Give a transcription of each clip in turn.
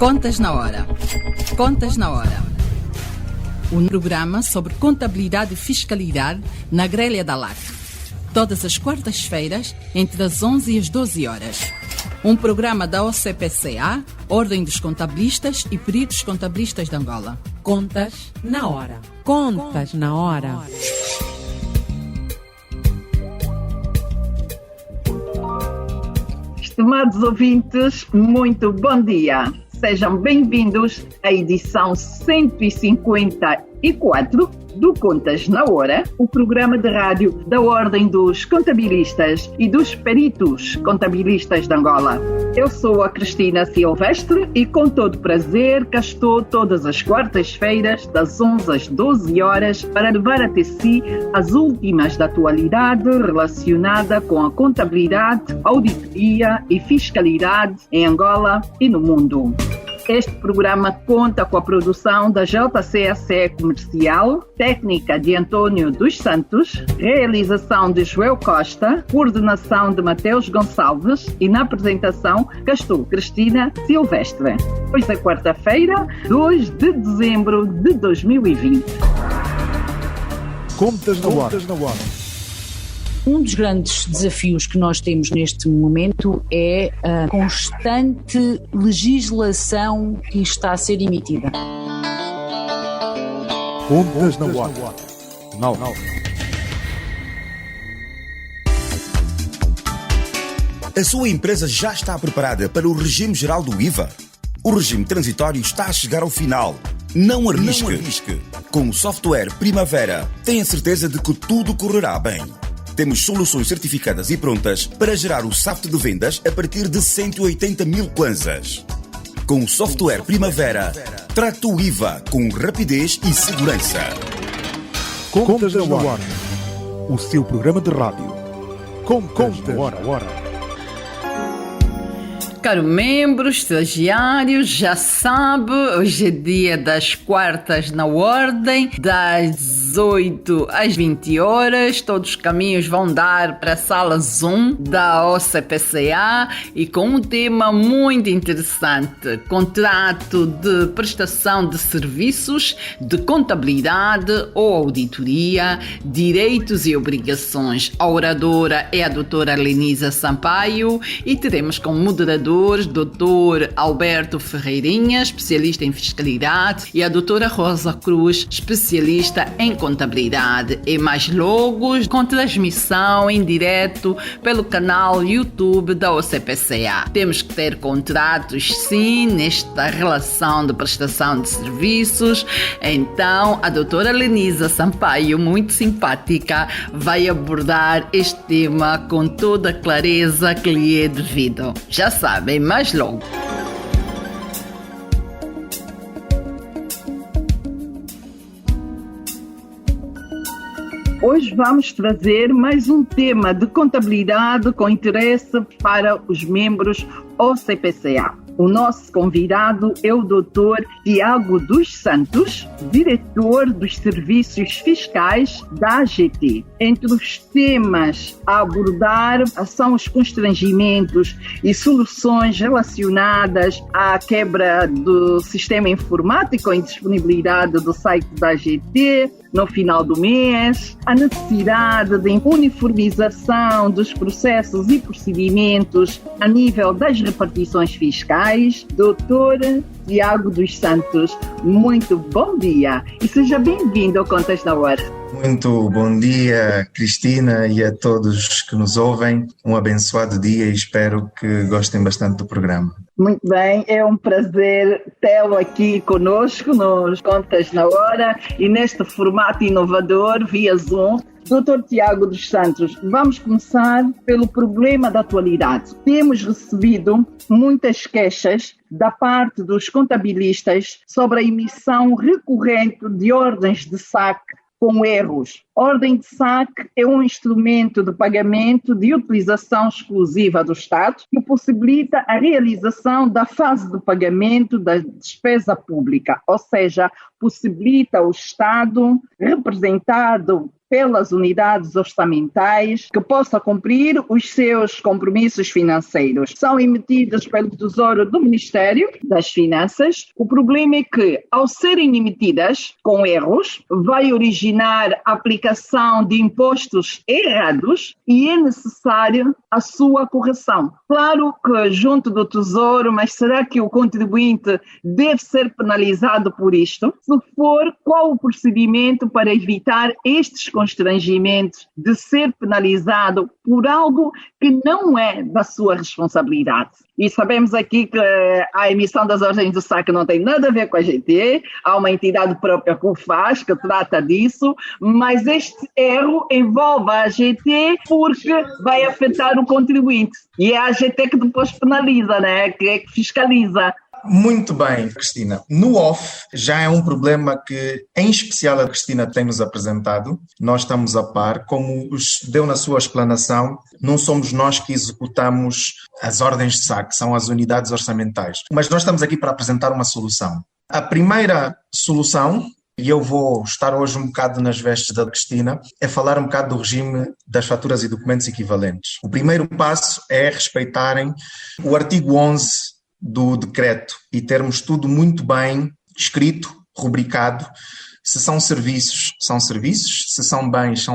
Contas na Hora. Contas na Hora. Um programa sobre contabilidade e fiscalidade na grelha da LAC. Todas as quartas-feiras, entre as 11 e as 12 horas. Um programa da OCPCA, Ordem dos Contabilistas e Peritos Contabilistas de Angola. Contas na Hora. Contas na Hora. Estimados ouvintes, muito bom dia. Sejam bem-vindos à edição 154 do Contas na Hora, o programa de rádio da Ordem dos Contabilistas e dos Peritos Contabilistas de Angola. Eu sou a Cristina Silvestre e com todo prazer cá estou todas as quartas-feiras das 11 às 12 horas para levar até si as últimas da atualidade relacionada com a contabilidade, auditoria e fiscalidade em Angola e no mundo. Este programa conta com a produção da JCSE Comercial, técnica de António dos Santos, realização de Joel Costa, coordenação de Mateus Gonçalves e na apresentação cá estou, Cristina Silvestre. Hoje é quarta-feira, 2 de dezembro de 2020. Contas na Hora. Um dos grandes desafios que nós temos neste momento é a constante legislação que está a ser emitida. Contas na Hora. Não. A sua empresa já está preparada para o regime geral do IVA? O regime transitório está a chegar ao final. Não arrisque. Com o software Primavera, tenha certeza de que tudo correrá bem. Temos soluções certificadas e prontas para gerar o SAFT de vendas a partir de 180 mil kwanzas. Com o software Primavera, trate o IVA com rapidez e segurança. Contas na Hora. O seu programa de rádio. Contas na Hora. Caro membros, estagiários, já sabe, hoje é dia das quartas na Ordem, das 18 às 20 horas, todos os caminhos vão dar para a sala Zoom da OCPCA e com um tema muito interessante, contrato de prestação de serviços, de contabilidade ou auditoria, direitos e obrigações. A oradora é a doutora Lenisa Sampaio e teremos como moderador Dr. Alberto Ferreirinha, especialista em fiscalidade, e a doutora Rosa Cruz, especialista em contabilidade. E mais logos com transmissão em direto pelo canal YouTube da OCPCA. Temos que ter contratos, sim, nesta relação de prestação de serviços. Então, a doutora Lenisa Sampaio, muito simpática, vai abordar este tema com toda a clareza que lhe é devido. Já sabem, mais logo. Hoje vamos trazer mais um tema de contabilidade com interesse para os membros OCPCA. O nosso convidado é o Dr. Tiago dos Santos, diretor dos Serviços Fiscais da AGT. Entre os temas a abordar são os constrangimentos e soluções relacionadas à quebra do sistema informático em disponibilidade do site da AGT no final do mês, a necessidade de uniformização dos processos e procedimentos a nível das repartições fiscais. Doutor Tiago dos Santos, muito bom dia e seja bem-vindo ao Contas na Hora. Muito bom dia, Cristina, e a todos que nos ouvem. Um abençoado dia e espero que gostem bastante do programa. Muito bem, é um prazer tê-lo aqui conosco nos Contas na Hora e neste formato inovador via Zoom. Dr. Tiago dos Santos, vamos começar pelo problema da atualidade. Temos recebido muitas queixas da parte dos contabilistas sobre a emissão recorrente de ordens de saque com erros. Ordem de saque é um instrumento de pagamento de utilização exclusiva do Estado que possibilita a realização da fase de pagamento da despesa pública, ou seja, possibilita o Estado, representado pelas unidades orçamentais que possa cumprir os seus compromissos financeiros. São emitidas pelo Tesouro do Ministério das Finanças. O problema é que, ao serem emitidas com erros, vai originar a aplicação de impostos errados e é necessário a sua correção. Claro que junto do Tesouro, mas será que o contribuinte deve ser penalizado por isto? Se for, qual o procedimento para evitar estes constrangimentos de ser penalizado por algo que não é da sua responsabilidade? E sabemos aqui que a emissão das ordens do SAC não tem nada a ver com a GT, há uma entidade própria que o faz, que trata disso, mas este erro envolve a GT porque vai afetar o contribuinte. E é a GT que depois penaliza, né? Que é que fiscaliza. Muito bem, Cristina. No off, já é um problema que, em especial, a Cristina tem nos apresentado. Nós estamos a par. Como deu na sua explanação, não somos nós que executamos as ordens de SAC, são as unidades orçamentais. Mas nós estamos aqui para apresentar uma solução. A primeira solução, e eu vou estar hoje um bocado nas vestes da Cristina, é falar um bocado do regime das faturas e documentos equivalentes. O primeiro passo é respeitarem o artigo 11 do decreto e termos tudo muito bem escrito, rubricado. Se são serviços, são serviços, se são bens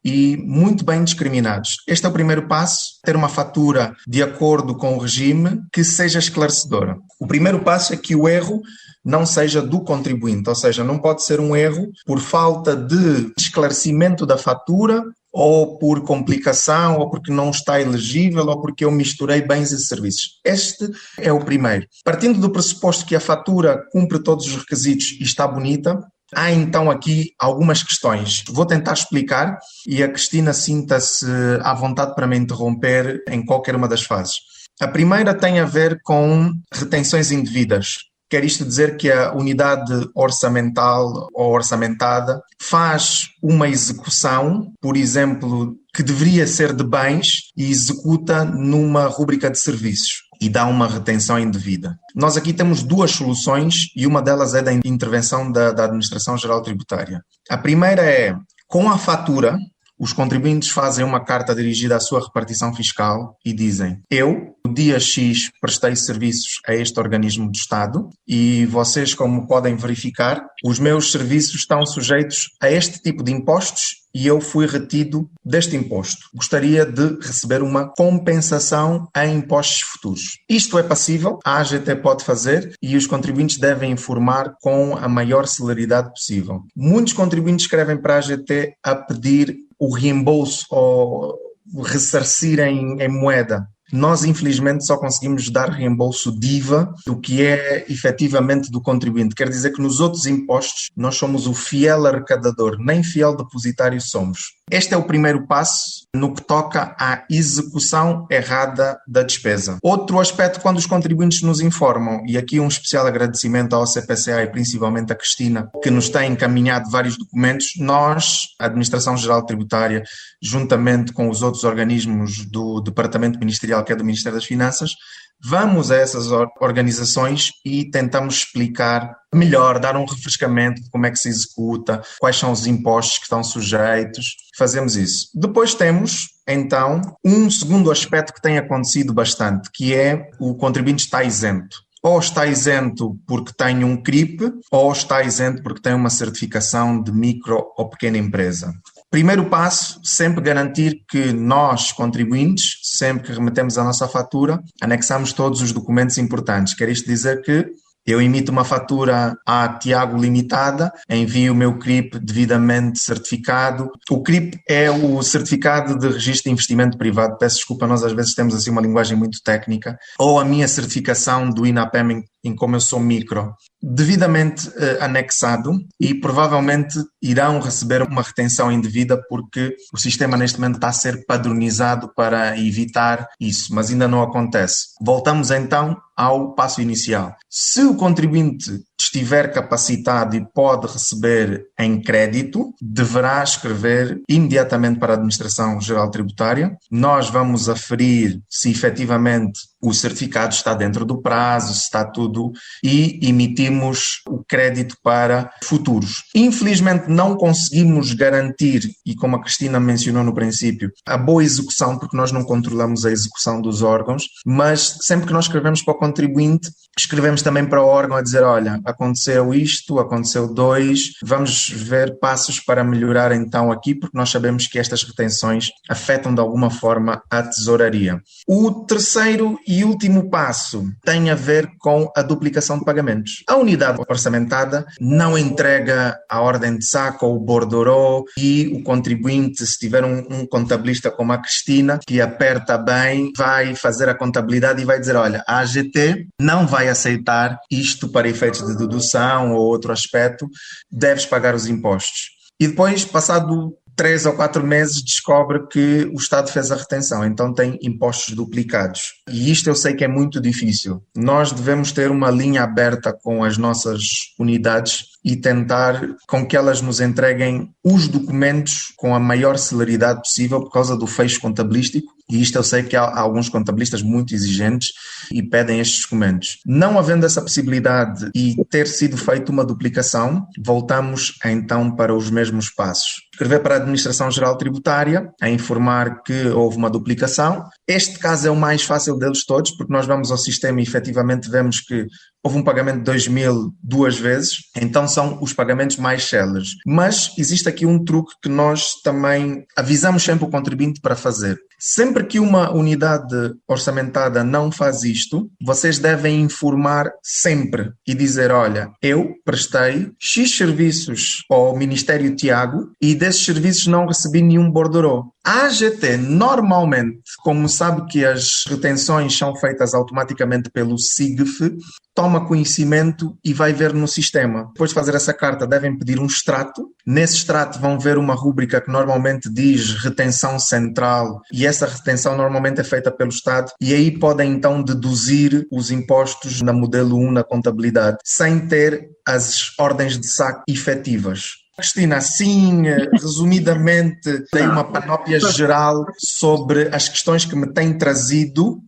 e muito bem discriminados. Este é o primeiro passo, ter uma fatura de acordo com o regime que seja esclarecedora. O primeiro passo é que o erro não seja do contribuinte, ou seja, não pode ser um erro por falta de esclarecimento da fatura ou por complicação, ou porque não está elegível, ou porque eu misturei bens e serviços. Este é o primeiro. Partindo do pressuposto que a fatura cumpre todos os requisitos e está bonita, há então aqui algumas questões. Vou tentar explicar e a Cristina sinta-se à vontade para me interromper em qualquer uma das fases. A primeira tem a ver com retenções indevidas. Quer isto dizer que a unidade orçamental ou orçamentada faz uma execução, por exemplo, que deveria ser de bens e executa numa rúbrica de serviços e dá uma retenção indevida. Nós aqui temos duas soluções e uma delas é da intervenção da Administração Geral Tributária. A primeira é, com a fatura, os contribuintes fazem uma carta dirigida à sua repartição fiscal e dizem: eu, no dia X, prestei serviços a este organismo do Estado e vocês, como podem verificar, os meus serviços estão sujeitos a este tipo de impostos e eu fui retido deste imposto. Gostaria de receber uma compensação em impostos futuros. Isto é passível, a AGT pode fazer e os contribuintes devem informar com a maior celeridade possível. Muitos contribuintes escrevem para a AGT a pedir o reembolso ou ressarcir em moeda. Nós, infelizmente, só conseguimos dar reembolso de IVA do que é efetivamente do contribuinte. Quer dizer que nos outros impostos nós somos o fiel arrecadador, nem fiel depositário somos. Este é o primeiro passo no que toca à execução errada da despesa. Outro aspecto, quando os contribuintes nos informam, e aqui um especial agradecimento ao CPCA e principalmente à Cristina, que nos tem encaminhado vários documentos, nós, a Administração Geral Tributária, juntamente com os outros organismos do Departamento Ministerial, que é do Ministério das Finanças, vamos a essas organizações e tentamos explicar melhor, dar um refrescamento de como é que se executa, quais são os impostos que estão sujeitos. Fazemos isso. Depois temos, então, um segundo aspecto que tem acontecido bastante, que é o contribuinte está isento. Ou está isento porque tem um CRIP, ou está isento porque tem uma certificação de micro ou pequena empresa. Primeiro passo, sempre garantir que nós, contribuintes, sempre que remetemos a nossa fatura, anexamos todos os documentos importantes. Quer isto dizer que eu emito uma fatura à Tiago Limitada, envio o meu CRIP devidamente certificado. O CRIP é o Certificado de Registro de Investimento Privado. Peço desculpa, nós às vezes temos assim uma linguagem muito técnica. Ou a minha certificação do INAPEM em como eu sou micro, devidamente anexado e provavelmente irão receber uma retenção indevida porque o sistema neste momento está a ser padronizado para evitar isso, mas ainda não acontece. Voltamos então ao passo inicial. Se o contribuinte estiver capacitado e pode receber em crédito, deverá escrever imediatamente para a Administração Geral Tributária. Nós vamos aferir se efetivamente o certificado está dentro do prazo, se está tudo, e emitimos o crédito para futuros. Infelizmente não conseguimos garantir, e como a Cristina mencionou no princípio, a boa execução, porque nós não controlamos a execução dos órgãos, mas sempre que nós escrevemos para o contribuinte, escrevemos também para o órgão a dizer, olha, aconteceu isto, aconteceu 2, vamos ver passos para melhorar então aqui, porque nós sabemos que estas retenções afetam de alguma forma a tesouraria. O terceiro e último passo tem a ver com a duplicação de pagamentos. A unidade orçamentada não entrega a ordem de saco ou o borderô e o contribuinte, se tiver um contabilista como a Cristina, que aperta bem, vai fazer a contabilidade e vai dizer, olha, a AGT não vai aceitar isto para efeitos de dedução ou outro aspecto, deves pagar os impostos. E depois, passado 3 ou 4 meses, descobre que o Estado fez a retenção, então tem impostos duplicados. E isto eu sei que é muito difícil. Nós devemos ter uma linha aberta com as nossas unidades e tentar com que elas nos entreguem os documentos com a maior celeridade possível por causa do fecho contabilístico. E isto eu sei que há alguns contabilistas muito exigentes e pedem estes documentos. Não havendo essa possibilidade e ter sido feita uma duplicação, voltamos então para os mesmos passos. Escrever para a Administração Geral Tributária, a informar que houve uma duplicação. Este caso é o mais fácil deles todos, porque nós vamos ao sistema e efetivamente vemos que houve um pagamento de 2.000 2 vezes, então são os pagamentos mais céleres. Mas existe aqui um truque que nós também avisamos sempre o contribuinte para fazer. Sempre que uma unidade orçamentada não faz isto, vocês devem informar sempre e dizer, olha, eu prestei X serviços ao Ministério Tiago e desses serviços não recebi nenhum borderô. A AGT, normalmente, como sabe que as retenções são feitas automaticamente pelo SIGF, toma conhecimento e vai ver no sistema. Depois de fazer essa carta, devem pedir um extrato. Nesse extrato vão ver uma rúbrica que normalmente diz retenção central e essa retenção normalmente é feita pelo Estado e aí podem então deduzir os impostos na modelo 1 na contabilidade, sem ter as ordens de saque efetivas. Cristina, assim, resumidamente, dei uma panóplia geral sobre as questões que me têm trazido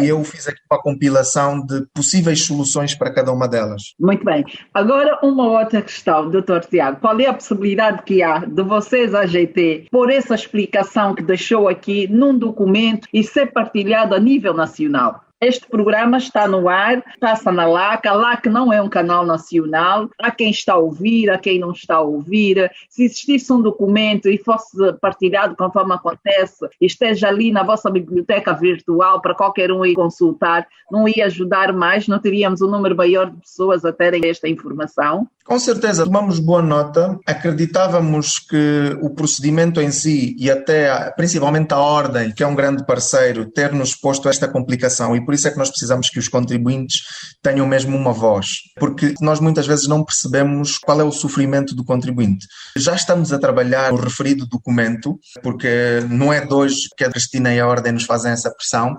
eu fiz aqui uma compilação de possíveis soluções para cada uma delas. Muito bem. Agora, uma outra questão, Dr. Tiago. Qual é a possibilidade que há de vocês, AGT, por essa explicação que deixou aqui num documento e ser partilhado a nível nacional? Este programa está no ar, passa na LAC. A LAC não é um canal nacional. Há quem está a ouvir, há quem não está a ouvir. Se existisse um documento e fosse partilhado conforme acontece, esteja ali na vossa biblioteca virtual para qualquer um ir consultar, não ia ajudar mais? Não teríamos um número maior de pessoas a terem esta informação? Com certeza, tomamos boa nota. Acreditávamos que o procedimento em si e até principalmente a ordem, que é um grande parceiro, ter-nos posto esta complicação e por isso é que nós precisamos que os contribuintes tenham mesmo uma voz, porque nós muitas vezes não percebemos qual é o sofrimento do contribuinte. Já estamos a trabalhar no referido documento, porque não é de hoje que a Cristina e a Ordem nos fazem essa pressão,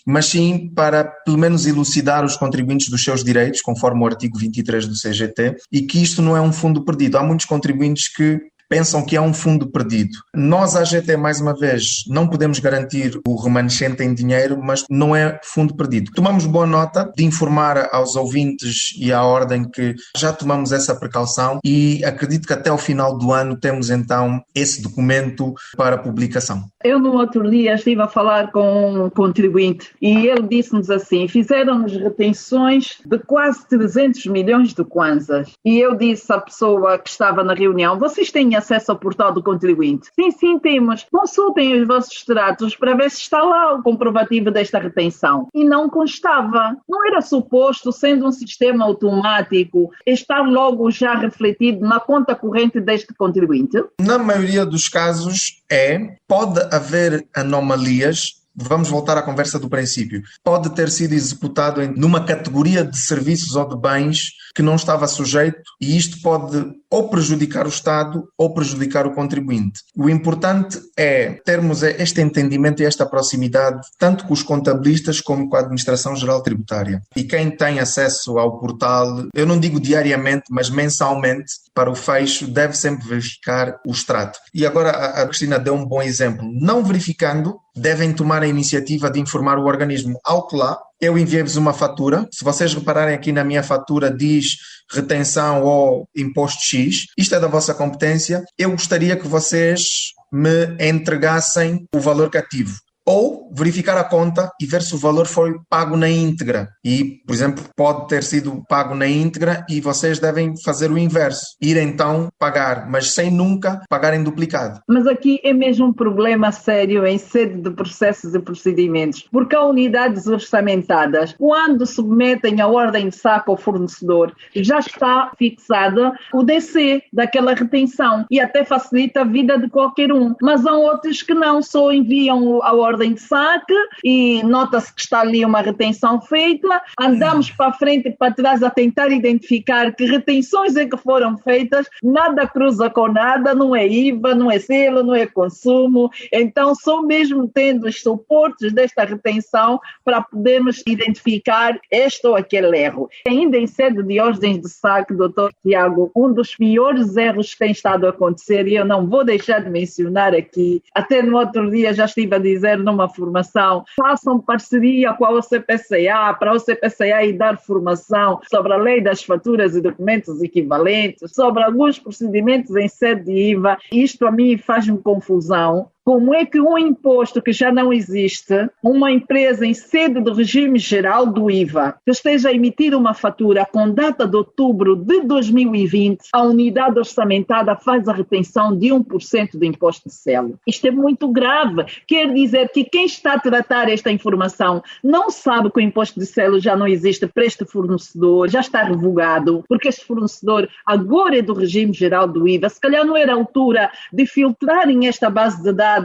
mas sim para pelo menos elucidar os contribuintes dos seus direitos, conforme o artigo 23 do CGT, e que isto não é um fundo perdido. Há muitos contribuintes que pensam que é um fundo perdido. Nós, a AGT, mais uma vez, não podemos garantir o remanescente em dinheiro, mas não é fundo perdido. Tomamos boa nota de informar aos ouvintes e à Ordem que já tomamos essa precaução e acredito que até ao final do ano temos então esse documento para publicação. Eu no outro dia estive a falar com um contribuinte e ele disse-nos assim, fizeram-nos retenções de quase 300 milhões de kwanzas. E eu disse à pessoa que estava na reunião, vocês têm acesso ao portal do contribuinte? Sim, temos. Consultem os vossos extratos para ver se está lá o comprovativo desta retenção. E não constava. Não era suposto, sendo um sistema automático, estar logo já refletido na conta corrente deste contribuinte? Na maioria dos casos pode haver anomalias vamos voltar à conversa do princípio, pode ter sido executado numa categoria de serviços ou de bens que não estava sujeito, e isto pode ou prejudicar o Estado ou prejudicar o contribuinte. O importante é termos este entendimento e esta proximidade, tanto com os contabilistas como com a Administração Geral Tributária. E quem tem acesso ao portal, eu não digo diariamente, mas mensalmente, para o fecho, deve sempre verificar o extrato. E agora a Cristina deu um bom exemplo. Não verificando, devem tomar a iniciativa de informar o organismo. Ao que lá, eu enviei-vos uma fatura. Se vocês repararem aqui na minha fatura, diz retenção ou imposto X. Isto é da vossa competência. Eu gostaria que vocês me entregassem o valor cativo. Ou verificar a conta e ver se o valor foi pago na íntegra. E, por exemplo, pode ter sido pago na íntegra e vocês devem fazer o inverso. Ir então pagar, mas sem nunca pagar em duplicado. Mas aqui é mesmo um problema sério em sede de processos e procedimentos, porque há unidades orçamentadas, quando submetem a ordem de saque ao fornecedor, já está fixada o DC daquela retenção e até facilita a vida de qualquer um. Mas há outros que não, só enviam a ordem de saque e nota-se que está ali uma retenção feita, andamos para a frente e para trás a tentar identificar que retenções é que foram feitas, nada cruza com nada, não é IVA, não é selo, não é consumo, então só mesmo tendo os suportes desta retenção para podermos identificar este ou aquele erro. Ainda em sede de ordens de saque, Dr. Tiago, um dos piores erros que tem estado a acontecer, e eu não vou deixar de mencionar aqui, até no outro dia já estive a dizer numa formação, façam parceria com a OCPCA, para a OCPCA e dar formação sobre a lei das faturas e documentos equivalentes, sobre alguns procedimentos em sede de IVA. Isto a mim faz-me confusão. Como é que um imposto que já não existe, uma empresa em sede do regime geral do IVA, que esteja a emitir uma fatura com data de outubro de 2020, a unidade orçamentada faz a retenção de 1% do imposto de selo? Isto é muito grave. Quer dizer que quem está a tratar esta informação não sabe que o imposto de selo já não existe para este fornecedor, já está revogado, porque este fornecedor agora é do regime geral do IVA. Se calhar não era a altura de filtrarem esta base de dados,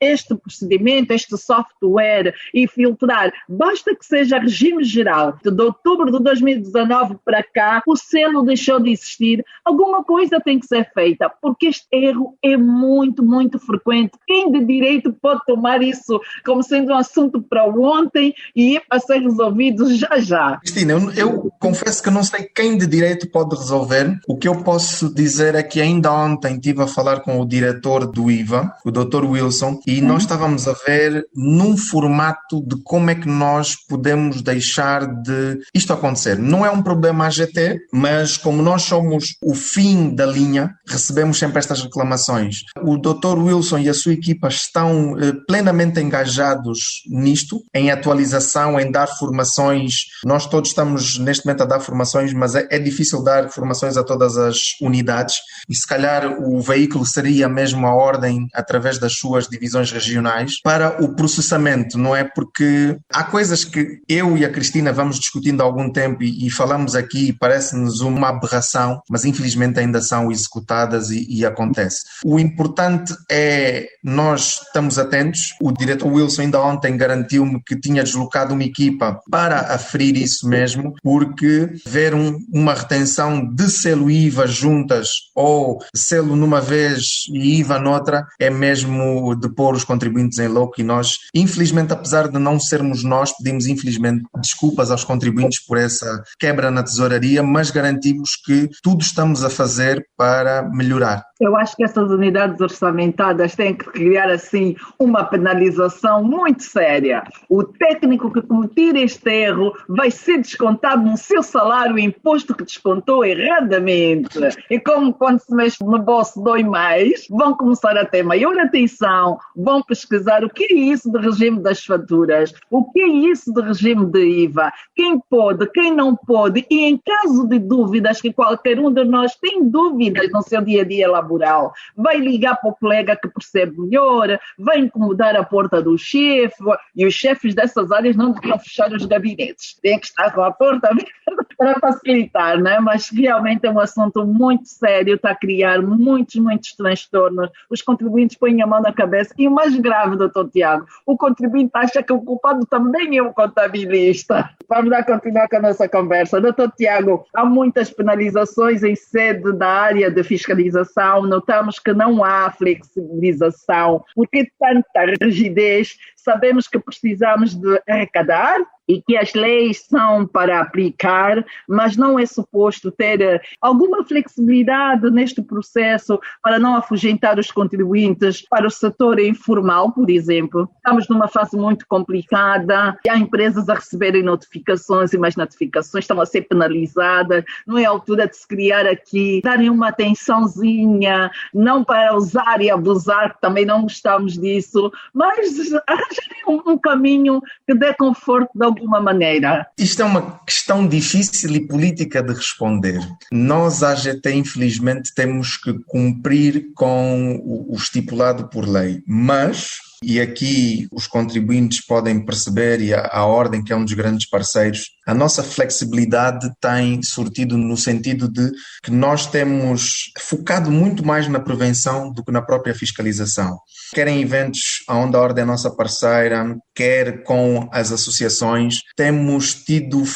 este procedimento, este software e filtrar. Basta que seja regime geral. De outubro de 2019 para cá, o selo deixou de existir. Alguma coisa tem que ser feita, porque este erro é muito, muito frequente. Quem de direito pode tomar isso como sendo um assunto para ontem e a ser resolvido já já? Cristina, eu confesso que não sei quem de direito pode resolver. O que eu posso dizer é que ainda ontem estive a falar com o diretor do IVA, o Dr. Wilson, e nós estávamos a ver num formato de como é que nós podemos deixar de isto acontecer. Não é um problema AGT, mas como nós somos o fim da linha, recebemos sempre estas reclamações. O Dr. Wilson e a sua equipa estão plenamente engajados nisto, em atualização, em dar formações. Nós todos estamos neste momento a dar formações, mas é difícil dar formações a todas as unidades e se calhar o veículo seria mesmo a ordem através das suas divisões regionais para o processamento, não é? Porque há coisas que eu e a Cristina vamos discutindo há algum tempo e falamos aqui e parece-nos uma aberração, mas infelizmente ainda são executadas e acontece. O importante é nós estamos atentos. O diretor Wilson ainda ontem garantiu-me que tinha deslocado uma equipa para aferir isso mesmo, porque ver uma retenção de selo IVA juntas ou selo numa vez e IVA noutra é mesmo de pôr os contribuintes em louco, e nós, infelizmente, apesar de não sermos nós, pedimos infelizmente desculpas aos contribuintes por essa quebra na tesouraria, mas garantimos que tudo estamos a fazer para melhorar. Eu acho que essas unidades orçamentadas têm que criar assim uma penalização muito séria. O técnico que cometer este erro vai ser descontado no seu salário o imposto que descontou erradamente. E como quando se mexe no bolso dói mais, vão começar a ter maior atenção, vão pesquisar o que é isso de regime das faturas, o que é isso de regime de IVA, quem pode, quem não pode, e em caso de dúvidas, que qualquer um de nós tem dúvidas no seu dia a dia laboral, laboral. Vai ligar para o colega que percebe melhor, vai incomodar a porta do chefe, e os chefes dessas áreas não deviam fechar os gabinetes, tem que estar com a porta aberta para facilitar, né? Mas realmente é um assunto muito sério, está a criar muitos transtornos. Os contribuintes põem a mão na cabeça, e o mais grave, doutor Tiago, o contribuinte acha que o culpado também é o contabilista. Vamos lá continuar com a nossa conversa. Doutor Tiago, há muitas penalizações em sede da área de fiscalização, notamos que não há flexibilização. Por que tanta rigidez? Sabemos que precisamos de arrecadar e que as leis são para aplicar, mas não é suposto ter alguma flexibilidade neste processo para não afugentar os contribuintes para o setor informal, por exemplo. Estamos numa fase muito complicada, há empresas a receberem notificações e mais notificações estão a ser penalizadas, não é a altura de se criar aqui, darem uma atençãozinha, não para usar e abusar, que também não gostamos disso, mas arranjarem um caminho que dê conforto de alguma maneira. Isto é uma questão difícil e política de responder. Nós, a AGT, infelizmente, temos que cumprir com o estipulado por lei, mas, e aqui os contribuintes podem perceber, e a Ordem, que é um dos grandes parceiros, a nossa flexibilidade tem surtido no sentido de que nós temos focado muito mais na prevenção do que na própria fiscalização. Quer em eventos onde a Ordem é nossa parceira, quer com as associações, temos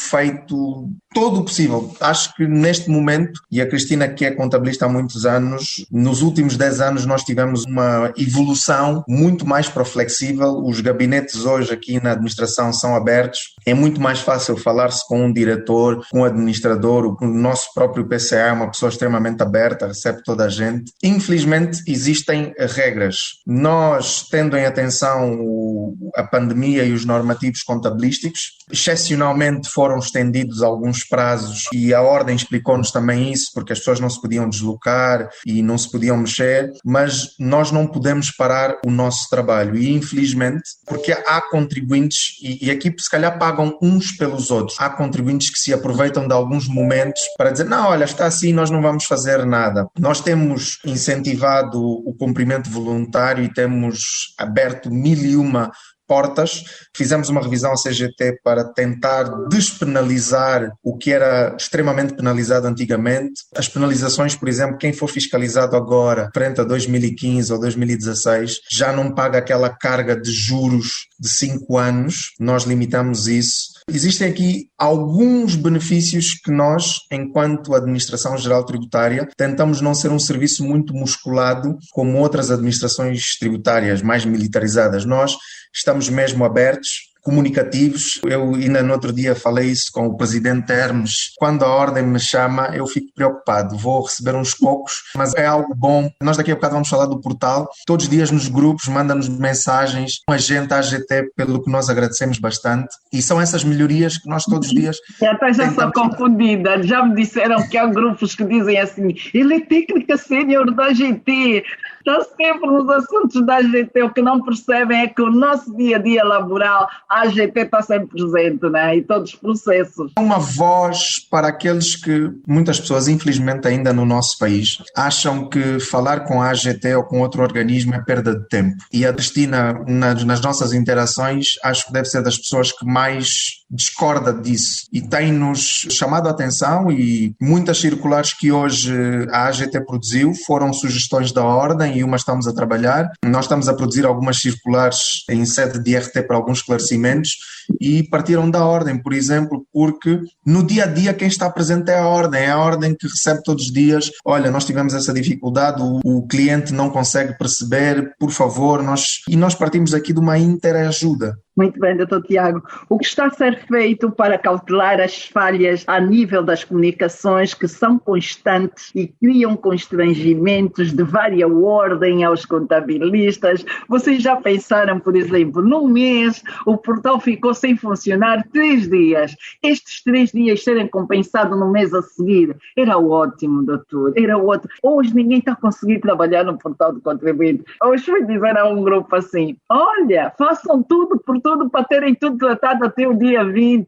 feito todo o possível. Acho que neste momento, e a Cristina, que é contabilista há muitos anos, nos últimos 10 anos nós tivemos uma evolução muito mais para o flexível. Os gabinetes hoje aqui na administração são abertos. É muito mais fácil falar-se com um diretor, com um administrador. O nosso próprio PCA é uma pessoa extremamente aberta, recebe toda a gente. Infelizmente existem regras. Nós, tendo em atenção a pandemia e os normativos contabilísticos, excepcionalmente foram estendidos alguns prazos e a Ordem explicou-nos também isso, porque as pessoas não se podiam deslocar e não se podiam mexer, mas nós não podemos parar o nosso trabalho e infelizmente, porque há contribuintes e aqui se calhar pagam uns pelos outros, há contribuintes que se aproveitam de alguns momentos para dizer, não, olha, está assim, nós não vamos fazer nada. Nós temos incentivado o cumprimento voluntário e temos aberto 1001 portas. Fizemos uma revisão à CGT para tentar despenalizar o que era extremamente penalizado antigamente. As penalizações, por exemplo, quem for fiscalizado agora, frente a 2015 ou 2016, já não paga aquela carga de juros de 5 anos. Nós limitamos isso. Existem aqui alguns benefícios que nós, enquanto Administração Geral Tributária, tentamos não ser um serviço muito musculado como outras administrações tributárias mais militarizadas. Nós estamos mesmo abertos, comunicativos. Eu ainda no outro dia falei isso com o presidente Hermes. Quando a Ordem me chama, eu fico preocupado. Vou receber uns cocos, mas é algo bom. Nós daqui a bocado vamos falar do portal. Todos os dias nos grupos mandam-nos mensagens. A gente, a AGT, pelo que nós agradecemos bastante. E são essas melhorias que nós todos os dias... Eu até já sou confundida. Já me disseram que há grupos que dizem assim, ele é técnica sénior da AGT. Está sempre nos assuntos da AGT. O que não percebem é que o nosso dia-a-dia laboral, a AGT está sempre presente, né? E todos os processos. Uma voz para aqueles que muitas pessoas, infelizmente, ainda no nosso país, acham que falar com a AGT ou com outro organismo é perda de tempo. E a Cristina, nas nossas interações, acho que deve ser das pessoas que mais discorda disso e tem-nos chamado a atenção, e muitas circulares que hoje a AGT produziu foram sugestões da Ordem e umas estamos a trabalhar. Nós estamos a produzir algumas circulares em sede de IRT para alguns esclarecimentos e partiram da Ordem, por exemplo, porque no dia a dia quem está presente é a Ordem que recebe todos os dias, olha, nós tivemos essa dificuldade, o cliente não consegue perceber, por favor, nós partimos aqui de uma interajuda. Muito bem, doutor Tiago. O que está a ser feito para cautelar as falhas a nível das comunicações que são constantes e criam constrangimentos de várias ordem aos contabilistas? Vocês já pensaram, por exemplo, num mês o portal ficou sem funcionar 3 dias. Estes 3 dias serem compensados no mês a seguir. Era ótimo, doutor. Era ótimo. Hoje ninguém está a conseguir trabalhar no portal do contribuinte. Hoje fui dizer a um grupo assim, olha, façam tudo por tudo para terem tudo tratado até o dia 20.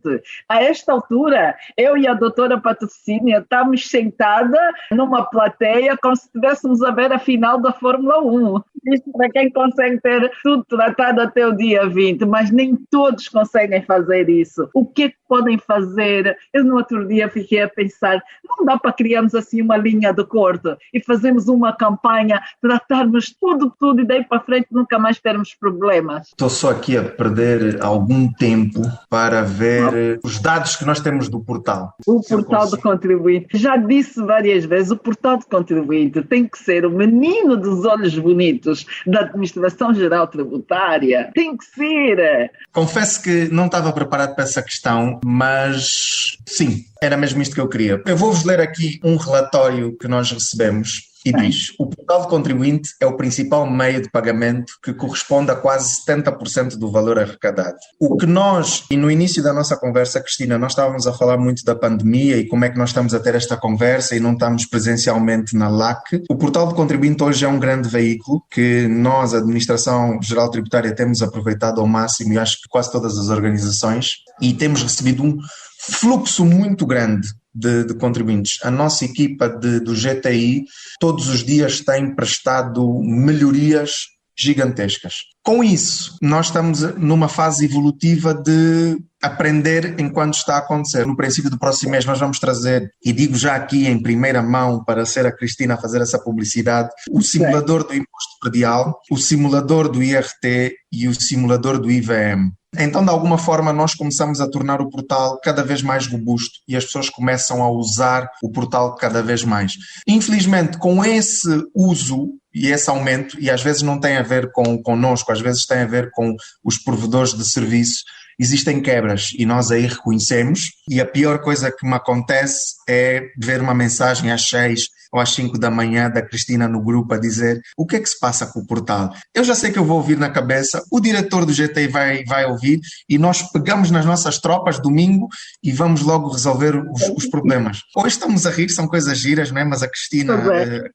A esta altura, eu e a doutora Patrocínia estamos sentadas numa plateia como se estivéssemos a ver a final da Fórmula 1. Isto para quem consegue ter tudo tratado até o dia 20, mas nem todos conseguem fazer isso. O que é que podem fazer? Eu no outro dia fiquei a pensar, não dá para criarmos assim uma linha de corte e fazermos uma campanha, tratarmos tudo e daí para frente nunca mais termos problemas. Estou só aqui a perder algum tempo para ver os dados que nós temos do portal. O portal do contribuinte. Já disse várias vezes, o portal do contribuinte tem que ser o menino dos olhos bonitos da Administração Geral Tributária. Tem que ser. Confesso que não estava preparado para essa questão, mas sim, era mesmo isto que eu queria. Eu vou-vos ler aqui um relatório que nós recebemos. E diz, o portal do contribuinte é o principal meio de pagamento que corresponde a quase 70% do valor arrecadado. O que nós, e no início da nossa conversa, Cristina, nós estávamos a falar muito da pandemia e como é que nós estamos a ter esta conversa e não estamos presencialmente na LAC. O portal do contribuinte hoje é um grande veículo que nós, a Administração Geral Tributária, temos aproveitado ao máximo e acho que quase todas as organizações, e temos recebido um fluxo muito grande de contribuintes. A nossa equipa do GTI todos os dias tem prestado melhorias gigantescas. Com isso, nós estamos numa fase evolutiva de aprender enquanto está a acontecer. No princípio do próximo mês nós vamos trazer, e digo já aqui em primeira mão para ser a Cristina a fazer essa publicidade, o simulador do imposto predial, o simulador do IRT e o simulador do IVM. Então, de alguma forma, nós começamos a tornar o portal cada vez mais robusto e as pessoas começam a usar o portal cada vez mais. Infelizmente, com esse uso e esse aumento, e às vezes não tem a ver connosco, às vezes tem a ver com os provedores de serviço, existem quebras e nós aí reconhecemos, e a pior coisa que me acontece é ver uma mensagem às 6 ou às 5 da manhã da Cristina no grupo a dizer o que é que se passa com o portal. Eu já sei que eu vou ouvir na cabeça, o diretor do GTI vai ouvir e nós pegamos nas nossas tropas domingo e vamos logo resolver os problemas. Hoje estamos a rir, são coisas giras, não é? Mas a Cristina,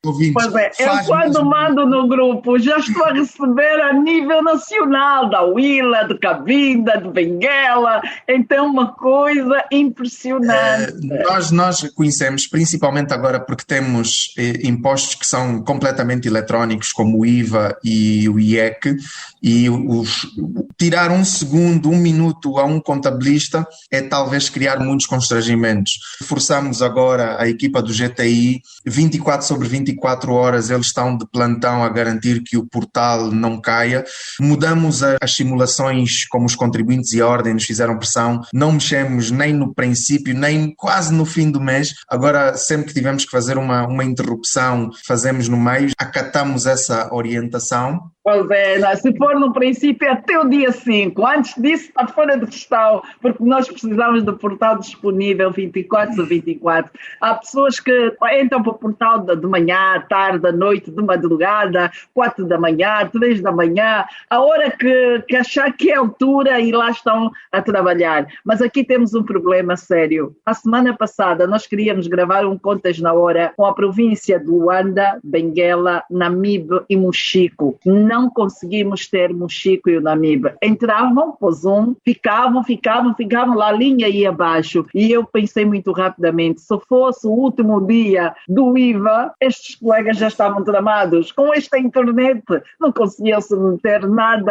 ouvintes, eu quando mando no grupo já estou a receber a nível nacional, da Willa, de Cabinda, de Benguela, então uma coisa impressionante. Nós conhecemos, principalmente agora porque temos impostos que são completamente eletrónicos, como o IVA e o IEC, e tirar um segundo, 1 minuto a um contabilista é talvez criar muitos constrangimentos. Forçamos agora a equipa do GTI, 24 sobre 24 horas eles estão de plantão a garantir que o portal não caia. Mudamos as simulações como os contribuintes e a ordem nos fizeram pressão, não mexemos nem no princípio, nem quase no fim do mês. Agora, sempre que tivemos que fazer uma interrupção, fazemos no meio, acatamos essa orientação. Pois é, se for no princípio até o dia 5, antes disso está fora de questão, porque nós precisamos do portal disponível 24 sobre 24. Há pessoas que entram para o portal de manhã, tarde, à noite, de madrugada, 4 da manhã, 3 da manhã, a hora que achar que é a altura e lá estão a trabalhar. Mas aqui temos um problema sério. A semana passada nós queríamos gravar um Contas na Hora com a província de Luanda, Benguela, Namibe e Mochico. Não conseguimos ter Mochico e o Namibe. Entravam para o Zoom, ficavam lá, a linha ia abaixo. E eu pensei muito rapidamente, se fosse o último dia do IVA, estes colegas já estavam tramados. Com esta internet não conseguiam se meter nada.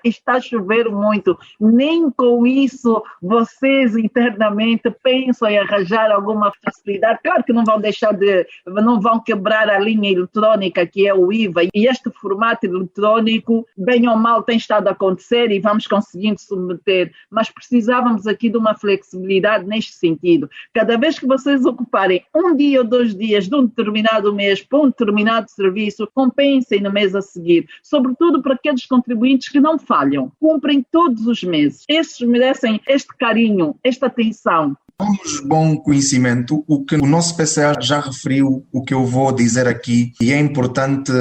Está a chover muito. Nem com isso vocês internamente pensam em arranjar alguma facilidade. Claro que não vão quebrar a linha eletrónica que é o IVA. E este formato eletrónico, bem ou mal, tem estado a acontecer e vamos conseguindo submeter. Mas precisávamos aqui de uma flexibilidade neste sentido. Cada vez que vocês ocuparem 1 dia ou 2 dias de um determinado mês para um determinado serviço, compensem no mês a seguir. Sobretudo para aqueles contribuintes que não falham, cumprem todos os meses. Estes merecem este carinho, esta atenção. Temos bom conhecimento, o que o nosso PCA já referiu, o que eu vou dizer aqui, e é importante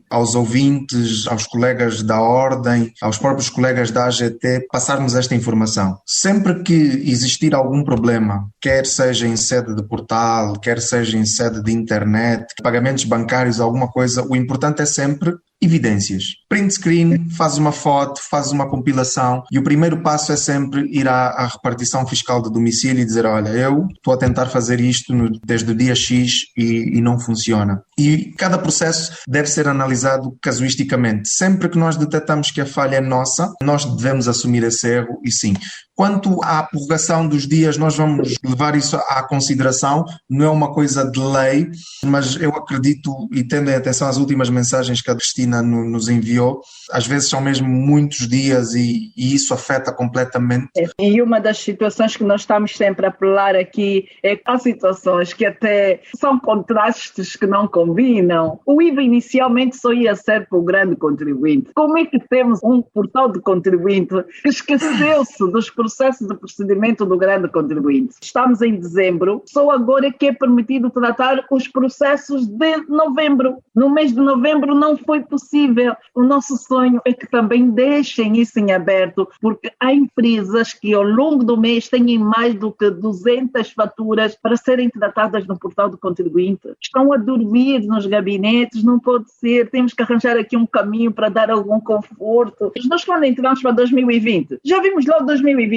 aos ouvintes, aos colegas da Ordem, aos próprios colegas da AGT, passarmos esta informação. Sempre que existir algum problema, quer seja em sede de portal, quer seja em sede de internet, pagamentos bancários, alguma coisa, o importante é sempre evidências. print screen, fazes uma foto, fazes uma compilação e o primeiro passo é sempre ir à repartição fiscal de domicílio e dizer, olha, eu estou a tentar fazer isto desde o dia X e não funciona. E cada processo deve ser analisado casuisticamente. Sempre que nós detectamos que a falha é nossa, nós devemos assumir esse erro e sim. Quanto à prorrogação dos dias, nós vamos levar isso à consideração, não é uma coisa de lei, mas eu acredito, e tendo em atenção as últimas mensagens que a Cristina nos enviou, às vezes são mesmo muitos dias e isso afeta completamente. E uma das situações que nós estamos sempre a apelar aqui é que há situações que até são contrastes que não combinam. O IVA inicialmente só ia ser para o grande contribuinte. Como é que temos um portal de contribuinte que esqueceu-se dos processos de procedimento do grande contribuinte? Estamos em dezembro, só agora é que é permitido tratar os processos de novembro. No mês de novembro não foi possível. O nosso sonho é que também deixem isso em aberto, porque há empresas que ao longo do mês têm mais do que 200 faturas para serem tratadas no portal do contribuinte. Estão a dormir nos gabinetes, não pode ser, temos que arranjar aqui um caminho para dar algum conforto. Nós quando entramos para 2020, já vimos logo 2021,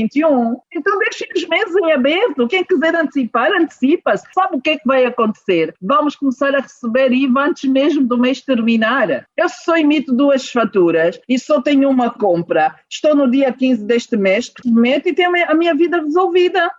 então deixem os meses em aberto, quem quiser antecipar, antecipa-se. Sabe o que é que vai acontecer? Vamos começar a receber IVA antes mesmo do mês terminar. Eu só emito 2 faturas e só tenho uma compra, estou no dia 15 deste mês, meto e tenho a minha vida resolvida.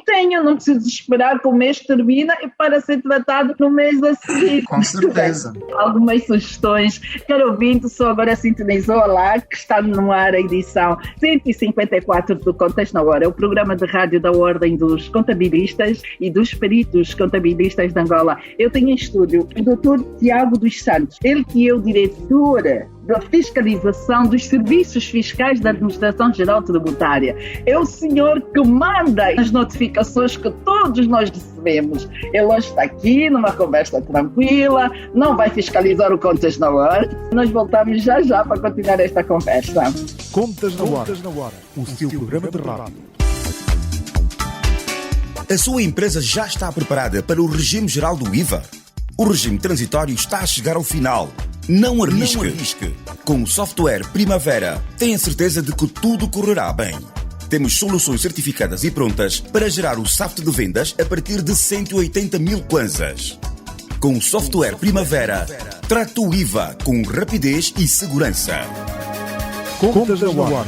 Tenho, não preciso esperar que o mês termine para ser tratado no mês a seguir. Com certeza. Algumas sugestões. Caro ouvinte, só agora sintonizou lá que está no ar a edição 154 do Contas na Hora, o programa de rádio da Ordem dos Contabilistas e dos Peritos Contabilistas de Angola. Eu tenho em estúdio o Dr. Tiago dos Santos, ele que é o diretor da fiscalização dos serviços fiscais da Administração Geral Tributária. É o senhor que manda as notificações que todos nós recebemos. Ele hoje está aqui numa conversa tranquila, não vai fiscalizar o Contas na Hora. Nós voltamos já para continuar esta conversa. Contas na Hora, o seu programa de rádio. A sua empresa já está preparada para o regime geral do IVA? O regime transitório está a chegar ao final. Não arrisque. Com o software Primavera, tenha certeza de que tudo correrá bem. Temos soluções certificadas e prontas para gerar o SAFT de vendas a partir de 180 mil kwanzas. Com o software Primavera, trata o IVA com rapidez e segurança. Contas na Hora.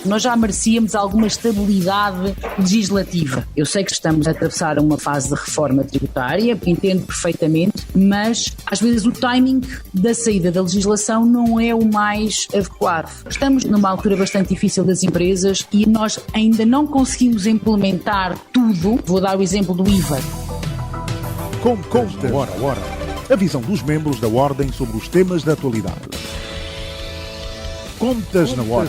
Nós já merecíamos alguma estabilidade legislativa. Eu sei que estamos a atravessar uma fase de reforma tributária, entendo perfeitamente, mas às vezes o timing da saída da legislação não é o mais adequado. Estamos numa altura bastante difícil das empresas e nós ainda não conseguimos implementar tudo. Vou dar o exemplo do IVA. Contas na Hora. A visão dos membros da Ordem sobre os temas da atualidade. Contas na Hora.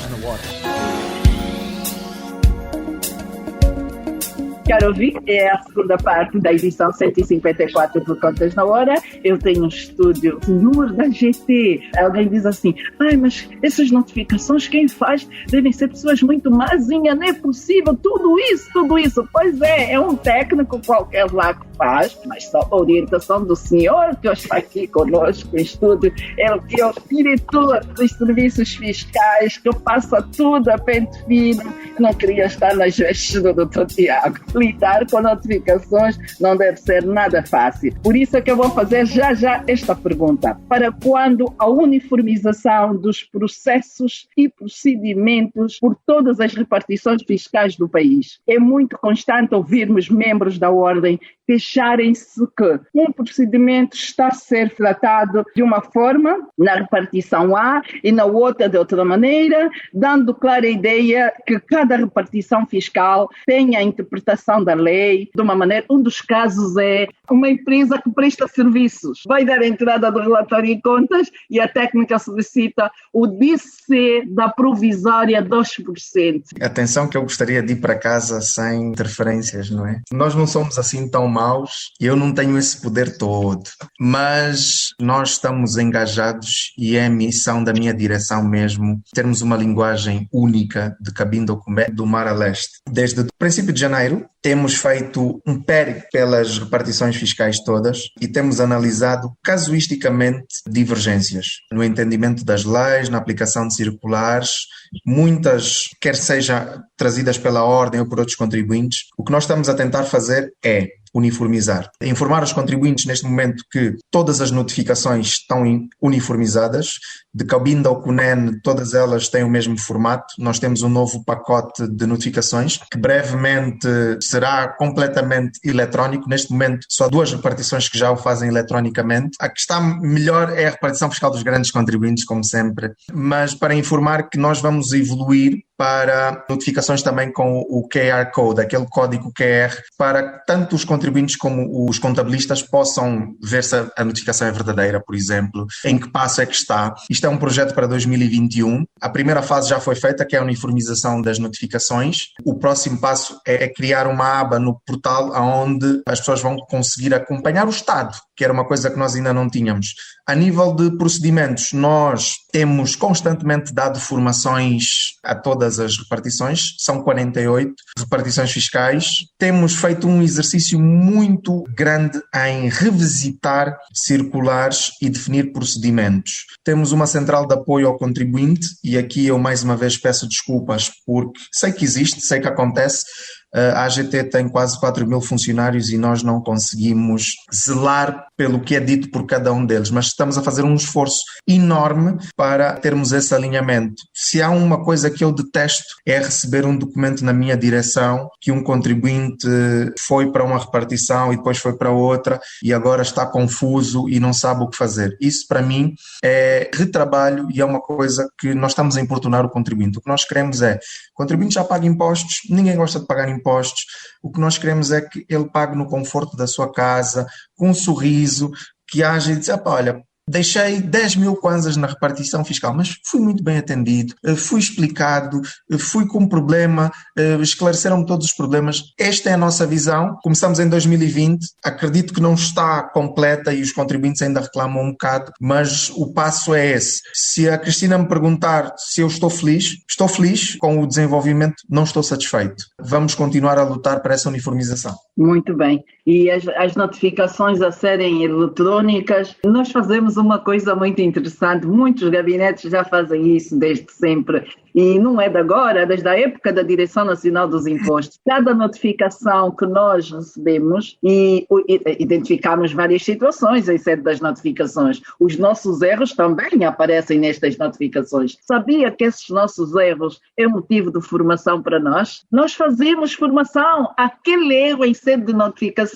Quero ouvir, é a segunda parte da edição 154 do Contas na Hora. Eu tenho um estúdio, senhor da GT. Alguém diz assim, mas essas notificações quem faz devem ser pessoas muito mazinhas, não é possível, tudo isso. Pois é um técnico qualquer lá que faz, mas só a orientação do senhor que hoje está aqui conosco no estúdio, ele que é o diretor dos serviços fiscais, que passa tudo a pente fino. Não queria estar nas vestes do Dr. Tiago. Lidar com notificações não deve ser nada fácil. Por isso é que eu vou fazer já esta pergunta. Para quando a uniformização dos processos e procedimentos por todas as repartições fiscais do país? É muito constante ouvirmos membros da Ordem queixarem-se que um procedimento está a ser tratado de uma forma na repartição A e na outra de outra maneira, dando clara ideia que cada repartição fiscal tem a interpretação da lei de uma maneira. Um dos casos é uma empresa que presta serviços, vai dar a entrada do relatório e contas e a técnica solicita o DIC da provisória 2%. Atenção que eu gostaria de ir para casa sem interferências, não é? Nós não somos assim tão maus e eu não tenho esse poder todo, mas nós estamos engajados e é a missão da minha direção mesmo termos uma linguagem única de cabine documento do Mar a Leste. Desde o princípio de janeiro temos feito um périplo pelas repartições fiscais todas e temos analisado casuisticamente divergências no entendimento das leis, na aplicação de circulares, muitas, quer seja trazidas pela ordem ou por outros contribuintes. O que nós estamos a tentar fazer é uniformizar. Informar os contribuintes neste momento que todas as notificações estão uniformizadas, de Cabinda ao CUNEN, todas elas têm o mesmo formato. Nós temos um novo pacote de notificações que brevemente será completamente eletrónico. Neste momento, só 2 repartições que já o fazem eletronicamente. A que está melhor é a repartição fiscal dos grandes contribuintes, como sempre, mas para informar que nós vamos evoluir para notificações também com o QR Code, aquele código QR, para que tanto os contribuintes como os contabilistas possam ver se a notificação é verdadeira, por exemplo, em que passo é que está. Isto é um projeto para 2021. A primeira fase já foi feita, que é a uniformização das notificações. O próximo passo é criar uma aba no portal onde as pessoas vão conseguir acompanhar o estado, que era uma coisa que nós ainda não tínhamos. A nível de procedimentos, nós temos constantemente dado formações a todas as repartições, são 48 repartições fiscais. Temos feito um exercício muito grande em revisitar circulares e definir procedimentos. Temos uma central de apoio ao contribuinte e aqui eu mais uma vez peço desculpas porque sei que existe, sei que acontece. A AGT tem quase 4.000 funcionários e nós não conseguimos zelar pelo que é dito por cada um deles, mas estamos a fazer um esforço enorme para termos esse alinhamento. Se há uma coisa que eu detesto é receber um documento na minha direção que um contribuinte foi para uma repartição e depois foi para outra e agora está confuso e não sabe o que fazer. Isso para mim é retrabalho e é uma coisa que nós estamos a importunar o contribuinte. O que nós queremos é, o contribuinte já paga impostos, ninguém gosta de pagar impostos. O que nós queremos é que ele pague no conforto da sua casa, com um sorriso, que haja e diz, olha, deixei 10.000 kwanzas na repartição fiscal, mas fui muito bem atendido, fui explicado, fui com um problema, esclareceram-me todos os problemas. Esta é a nossa visão. Começamos em 2020, acredito que não está completa e os contribuintes ainda reclamam um bocado, mas o passo é esse. Se a Cristina me perguntar se eu estou feliz com o desenvolvimento, não estou satisfeito. Vamos continuar a lutar para essa uniformização. Muito bem. E as notificações a serem eletrônicas, nós fazemos uma coisa muito interessante, muitos gabinetes já fazem isso desde sempre, e não é de agora, desde a época da Direção Nacional dos Impostos. Cada notificação que nós recebemos, e identificamos várias situações em sede das notificações, os nossos erros também aparecem nestas notificações. Sabia que esses nossos erros é motivo de formação para nós? Nós fazemos formação, aquele erro em sede de notificação,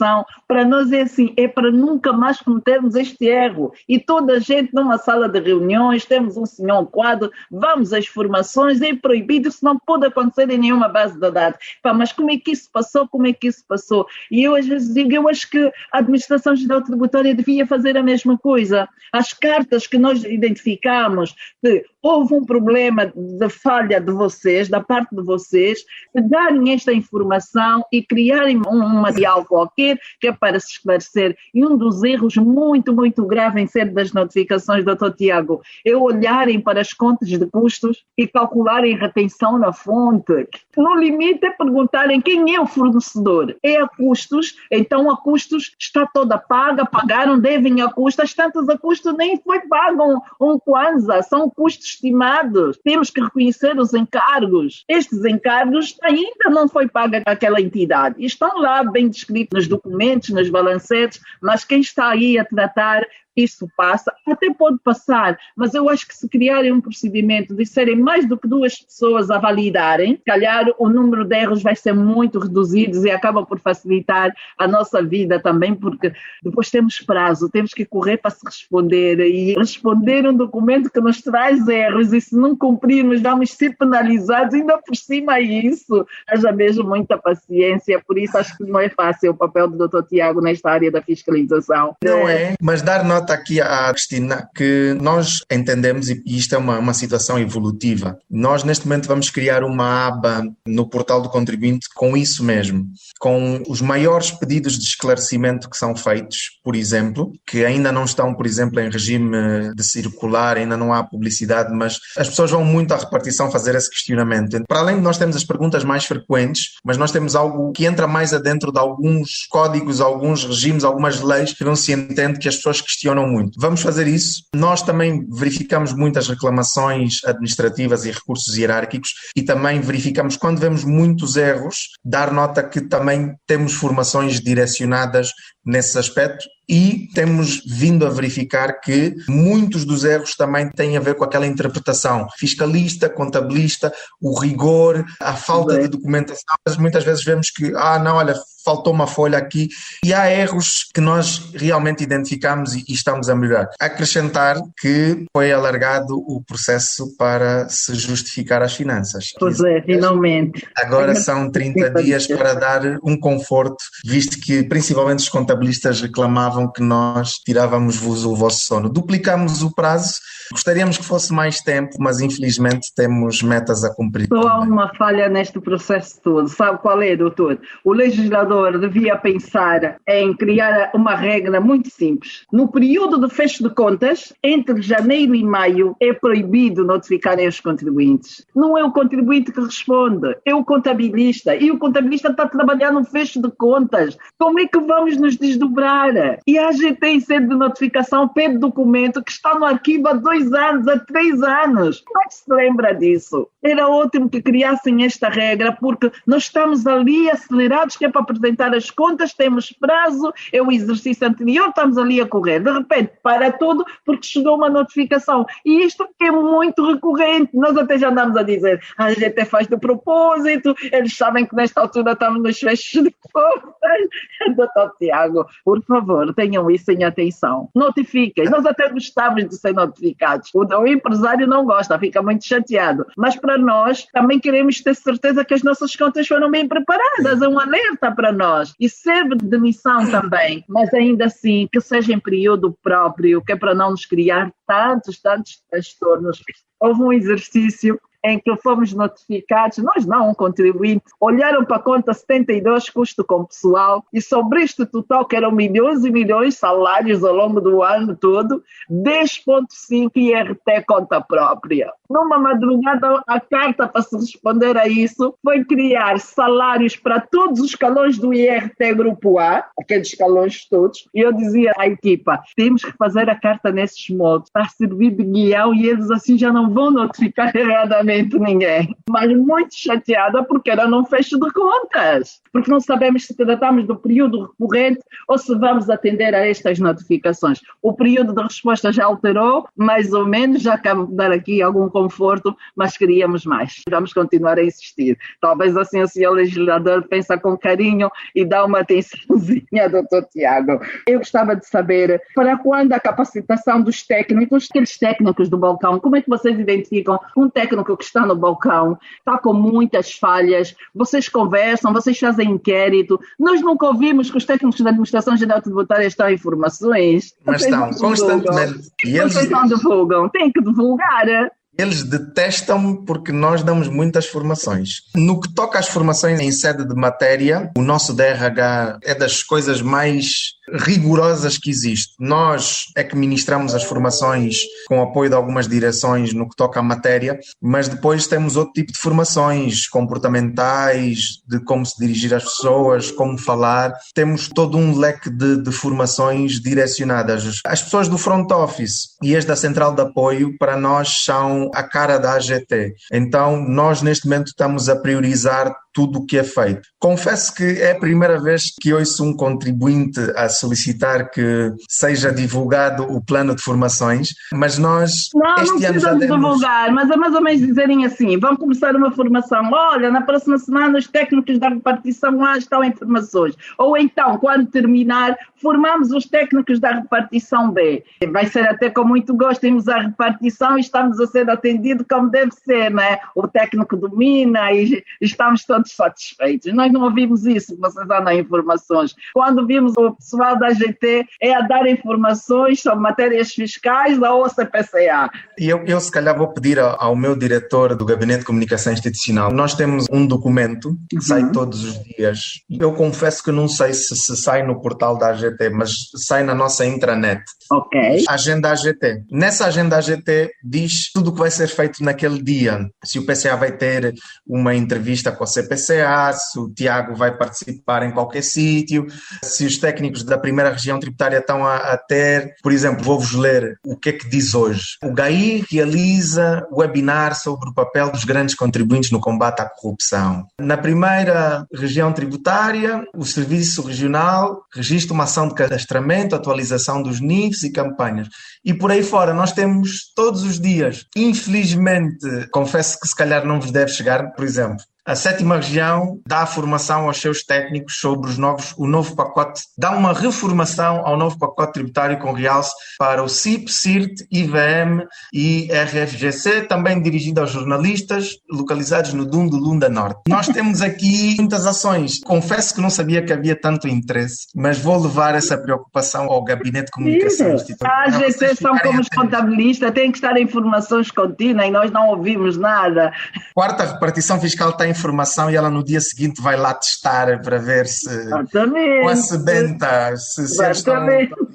para nós é assim, é para nunca mais cometermos este erro. E toda a gente numa sala de reuniões, temos um senhor quadro, vamos às formações, é proibido, isso não pode acontecer em nenhuma base de dados. Mas como é que isso passou? E eu às vezes digo, eu acho que a Administração Geral Tributária devia fazer a mesma coisa. As cartas que nós identificamos, que houve um problema de falha de vocês, da parte de vocês, darem esta informação e criarem um material qualquer que é para se esclarecer. E um dos erros muito, muito grave em sede das notificações, Dr. Tiago, é olharem para as contas de custos e calcularem retenção na fonte. No limite é perguntarem quem é o fornecedor. É a custos, então a custos está toda paga, pagaram, devem a custos, tantas a custos nem foi pago um Kwanza, são custos estimados. Temos que reconhecer os encargos. Estes encargos ainda não foi paga aquela entidade. Estão lá bem descritos nos documentos, nos balancetes, mas quem está aí a tratar isso passa, até pode passar, mas eu acho que se criarem um procedimento de serem mais do que 2 pessoas a validarem, calhar o número de erros vai ser muito reduzido e acaba por facilitar a nossa vida também, porque depois temos prazo, temos que correr para se responder e responder um documento que nos traz erros e se não cumprirmos vamos ser penalizados, ainda por cima isso, haja mesmo muita paciência, por isso acho que não é fácil o papel do Dr. Tiago nesta área da fiscalização. Não é, mas dar nota nota aqui à Cristina que nós entendemos, e isto é uma situação evolutiva, nós neste momento vamos criar uma aba no portal do contribuinte com isso mesmo, com os maiores pedidos de esclarecimento que são feitos, por exemplo, que ainda não estão, por exemplo, em regime de circular, ainda não há publicidade, mas as pessoas vão muito à repartição fazer esse questionamento. Para além de nós termos as perguntas mais frequentes, mas nós temos algo que entra mais adentro de alguns códigos, alguns regimes, algumas leis que não se entende, que as pessoas questionam muito. Vamos fazer isso. Nós também verificamos muitas reclamações administrativas e recursos hierárquicos e também verificamos, quando vemos muitos erros, dar nota que também temos formações direcionadas nesse aspecto. E temos vindo a verificar que muitos dos erros também têm a ver com aquela interpretação fiscalista, contabilista, o rigor, a falta de documentação. Muitas vezes vemos que, não, olha, faltou uma folha aqui, e há erros que nós realmente identificamos e estamos a melhorar. Acrescentar que foi alargado o processo para se justificar as finanças. Pois é, finalmente. Agora são 30 dias para dar um conforto, visto que principalmente os contabilistas reclamavam que nós tirávamos-vos o vosso sono. Duplicamos o prazo, gostaríamos que fosse mais tempo, mas infelizmente temos metas a cumprir. Só há uma falha neste processo todo. Sabe qual é, doutor? O legislador devia pensar em criar uma regra muito simples. No período de fecho de contas, entre janeiro e maio, é proibido notificarem os contribuintes. Não é o contribuinte que responde, é o contabilista. E o contabilista está a trabalhar no fecho de contas. Como é que vamos nos desdobrar? E a AGT, em sede de notificação, pede documento que está no arquivo há 2 anos, há 3 anos. Como é que se lembra disso? Era ótimo que criassem esta regra, porque nós estamos ali acelerados, que é para apresentar as contas, temos prazo, é o exercício anterior, estamos ali a correr. De repente, para tudo, porque chegou uma notificação. E isto é muito recorrente. Nós até já andamos a dizer, a AGT faz de propósito, eles sabem que nesta altura estamos nos fechos de contas. Doutor Tiago, por favor, tenham isso em atenção. Notifiquem. Nós até gostamos de ser notificados. O empresário não gosta, fica muito chateado. Mas para nós, também queremos ter certeza que as nossas contas foram bem preparadas. É um alerta para nós. E serve de lição também. Mas ainda assim, que seja em período próprio, que é para não nos criar tantos transtornos. Houve um exercício em que fomos notificados, nós não, um contribuinte, olharam para a conta 72, custo com pessoal, e sobre este total, que eram milhões e milhões de salários ao longo do ano todo, 10,5 IRT conta própria. Numa madrugada, a carta para se responder a isso foi criar salários para todos os escalões do IRT Grupo A, aqueles escalões todos, e eu dizia à equipa, temos que fazer a carta nesses modos, para servir de guião, e eles assim já não vão notificar erradamente ninguém. Mas muito chateada porque era num fecho de contas, porque não sabemos se tratamos do período recorrente ou se vamos atender a estas notificações. O período de resposta já alterou, mais ou menos, já acabo de dar aqui algum conforto, mas queríamos mais. Vamos continuar a insistir. Talvez assim o senhor legislador pensa com carinho e dá uma atençãozinha, doutor Tiago. Eu gostava de saber, para quando a capacitação dos técnicos, aqueles técnicos do balcão, como é que vocês identificam um técnico que está no balcão, está com muitas falhas, vocês conversam, vocês fazem inquérito, nós nunca ouvimos que os técnicos da Administração Geral Tributária estão em informações. Mas estão constantemente. E vocês não divulgam, têm que divulgar. Eles detestam porque nós damos muitas formações. No que toca às formações em sede de matéria, o nosso DRH é das coisas mais rigorosas que existe. Nós é que ministramos as formações com apoio de algumas direções no que toca à matéria, mas depois temos outro tipo de formações comportamentais, de como se dirigir às pessoas, como falar. Temos todo um leque de formações direcionadas. As pessoas do front office e as da central de apoio, para nós, são a cara da AGT. Então, nós neste momento estamos a priorizar tudo o que é feito. Confesso que é a primeira vez que ouço um contribuinte a solicitar que seja divulgado o plano de formações, mas nós este ano já demos... divulgar, mas é mais ou menos dizerem assim, vamos começar uma formação, olha, na próxima semana os técnicos da repartição A estão em formações, ou então, quando terminar, formamos os técnicos da repartição B. Vai ser até com muito gosto, temos a repartição e estamos a ser atendidos como deve ser, né? O técnico domina e estamos todos todos satisfeitos. Nós não ouvimos isso, vocês andam informações. Quando vimos o pessoal da AGT é a dar informações sobre matérias fiscais da OCPCA. E eu se calhar vou pedir ao meu diretor do Gabinete de Comunicação Institucional. Nós temos um documento que sai todos os dias. Eu confesso que não sei se sai no portal da AGT, mas sai na nossa intranet. Ok. Agenda AGT. Nessa agenda AGT diz tudo o que vai ser feito naquele dia. Se o PCA vai ter uma entrevista com o CPCA, se o Tiago vai participar em qualquer sítio, se os técnicos da primeira região tributária estão a ter. Por exemplo, vou-vos ler o que é que diz hoje. O GAI realiza webinar sobre o papel dos grandes contribuintes no combate à corrupção. Na primeira região tributária, o Serviço Regional registra uma ação de cadastramento, atualização dos NIFs e campanhas. E por aí fora, nós temos todos os dias. Infelizmente, confesso que se calhar não vos deve chegar, por exemplo, a 7ª região dá formação aos seus técnicos sobre o novo pacote, dá uma reformação ao novo pacote tributário com realce para o CIP, CIRT, IVM e RFGC, também dirigido aos jornalistas localizados no DUM do Lunda Norte. Nós temos aqui muitas ações. Confesso que não sabia que havia tanto interesse, mas vou levar essa preocupação ao Gabinete de Comunicação Institucional. A AGT são como os contabilistas, têm que estar em informações contínuas e nós não ouvimos nada. Quarta repartição fiscal está em informação e ela no dia seguinte vai lá testar para ver se com a sebenta, se eles estão...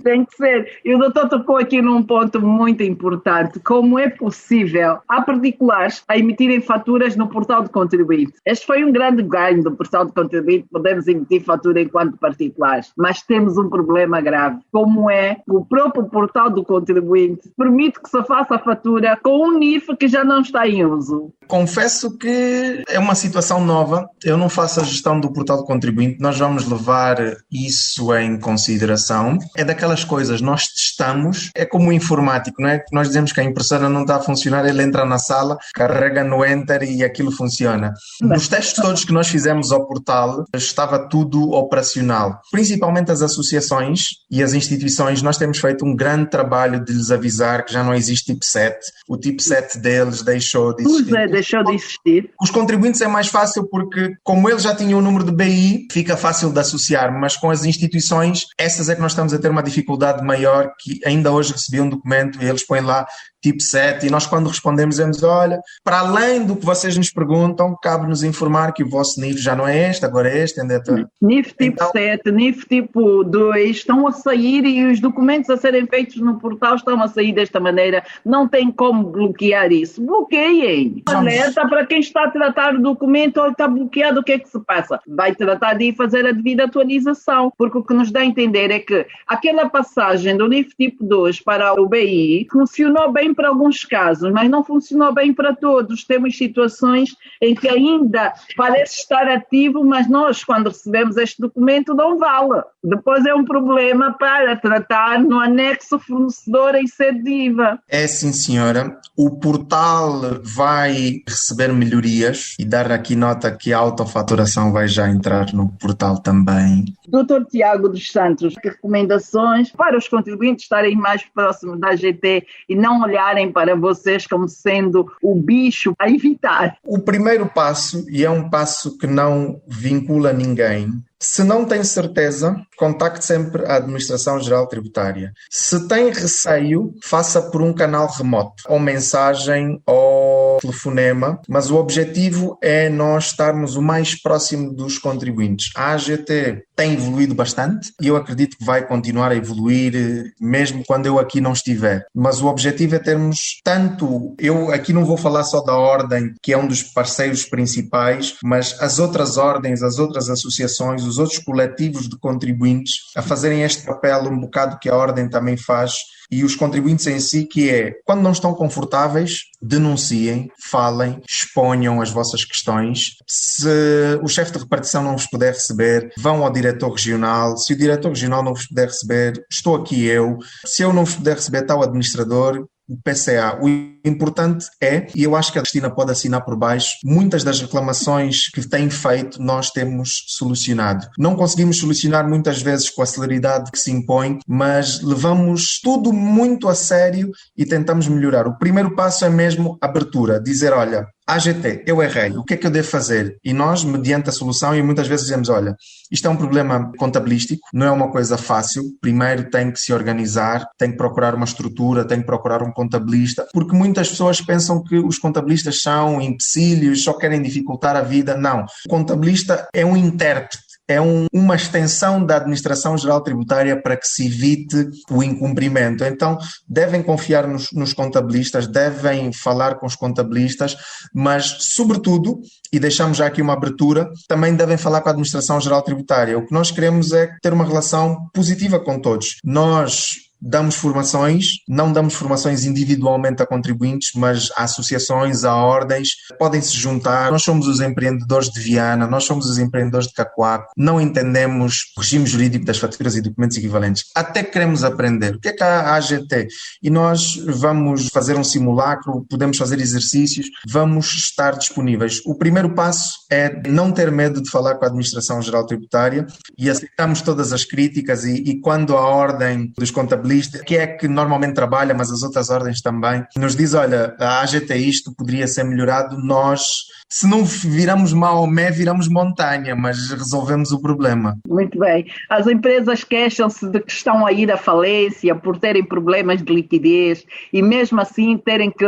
Tem que ser. E o doutor tocou aqui num ponto muito importante. Como é possível há particulares a emitirem faturas no portal de contribuinte? Este foi um grande ganho do portal de contribuinte, podemos emitir fatura enquanto particulares, mas temos um problema grave. Como é que o próprio portal do contribuinte permite que se faça a fatura com um NIF que já não está em uso? Confesso que é uma situação nova. Eu não faço a gestão do portal do contribuinte. Nós vamos levar isso em consideração. É daquelas coisas, nós testamos, é como o informático, não é? Nós dizemos que a impressora não está a funcionar, ele entra na sala, carrega no Enter e aquilo funciona. Nos testes todos que nós fizemos ao portal, estava tudo operacional. Principalmente as associações e as instituições, nós temos feito um grande trabalho de lhes avisar que já não existe tipo 7. O tipo 7 deles deixou de existir. Deixou de existir. Os contribuintes é mais fácil porque, como eles já tinham o número de BI, fica fácil de associar, mas com as instituições, essas é que nós estamos a ter uma dificuldade maior, que ainda hoje recebi um documento e eles põem lá tipo 7 e nós quando respondemos dizemos, olha, para além do que vocês nos perguntam, cabe-nos informar que o vosso NIF já não é este, agora é este, ainda é NIF tipo 7, NIF tipo 2 estão a sair e os documentos a serem feitos no portal estão a sair desta maneira, não tem como bloquear isso. Bloqueiem. Alerta para quem está a tratar o documento ou está bloqueado, o que é que se passa? Vai tratar de ir fazer a devida atualização, porque o que nos dá a entender é que aquela passagem do NIF tipo 2 para o BI funcionou bem para alguns casos, mas não funcionou bem para todos. Temos situações em que ainda parece estar ativo, mas nós, quando recebemos este documento, não vale. Depois é um problema para tratar no anexo fornecedor e sede de IVA. É sim, senhora. O portal vai receber melhorias e dar aqui nota que a autofaturação vai já entrar no portal também. Dr. Tiago dos Santos, que recomendações para os contribuintes estarem mais próximos da AGT e não olharem para vocês como sendo o bicho a evitar? O primeiro passo, e é um passo que não vincula ninguém, se não tem certeza, contacte sempre a Administração Geral Tributária. Se tem receio, faça por um canal remoto, ou mensagem, ou telefonema, mas o objetivo é nós estarmos o mais próximo dos contribuintes. A AGT tem evoluído bastante e eu acredito que vai continuar a evoluir mesmo quando eu aqui não estiver. Mas o objetivo é termos tanto, eu aqui não vou falar só da Ordem, que é um dos parceiros principais, mas as outras ordens, as outras associações, os outros coletivos de contribuintes a fazerem este papel um bocado que a Ordem também faz, e os contribuintes em si, que é, quando não estão confortáveis, denunciem, falem, exponham as vossas questões. Se o chefe de repartição não vos puder receber, vão ao diretor regional. Se o diretor regional não vos puder receber, estou aqui eu. Se eu não vos puder receber, está o administrador, o PCA. O importante é, e eu acho que a Cristina pode assinar por baixo, muitas das reclamações que têm feito nós temos solucionado. Não conseguimos solucionar muitas vezes com a celeridade que se impõe, mas levamos tudo muito a sério e tentamos melhorar. O primeiro passo é mesmo abertura, dizer, olha, AGT, eu errei, o que é que eu devo fazer? E nós, mediante a solução, e muitas vezes dizemos, olha, isto é um problema contabilístico, não é uma coisa fácil, primeiro tem que se organizar, tem que procurar uma estrutura, tem que procurar um contabilista, porque muitas pessoas pensam que os contabilistas são empecilhos, só querem dificultar a vida. Não, o contabilista é um intérprete, é uma extensão da Administração Geral Tributária para que se evite o incumprimento. Então, devem confiar nos contabilistas, devem falar com os contabilistas, mas, sobretudo, e deixamos já aqui uma abertura, também devem falar com a Administração Geral Tributária. O que nós queremos é ter uma relação positiva com todos. Nós damos formações, não damos formações individualmente a contribuintes, mas a associações, a ordens, podem se juntar. Nós somos os empreendedores de Viana, nós somos os empreendedores de Cacoaco, não entendemos o regime jurídico das faturas e documentos equivalentes, até queremos aprender. O que é a AGT? E nós vamos fazer um simulacro, podemos fazer exercícios, vamos estar disponíveis. O primeiro passo é não ter medo de falar com a Administração Geral Tributária e aceitamos todas as críticas e quando a ordem dos contabilistas, que é que normalmente trabalha, mas as outras ordens também, nos diz, olha, a AGT isto poderia ser melhorado, nós, se não viramos Maomé, viramos montanha, mas resolvemos o problema. Muito bem. As empresas queixam-se de que estão a ir à falência por terem problemas de liquidez e mesmo assim terem que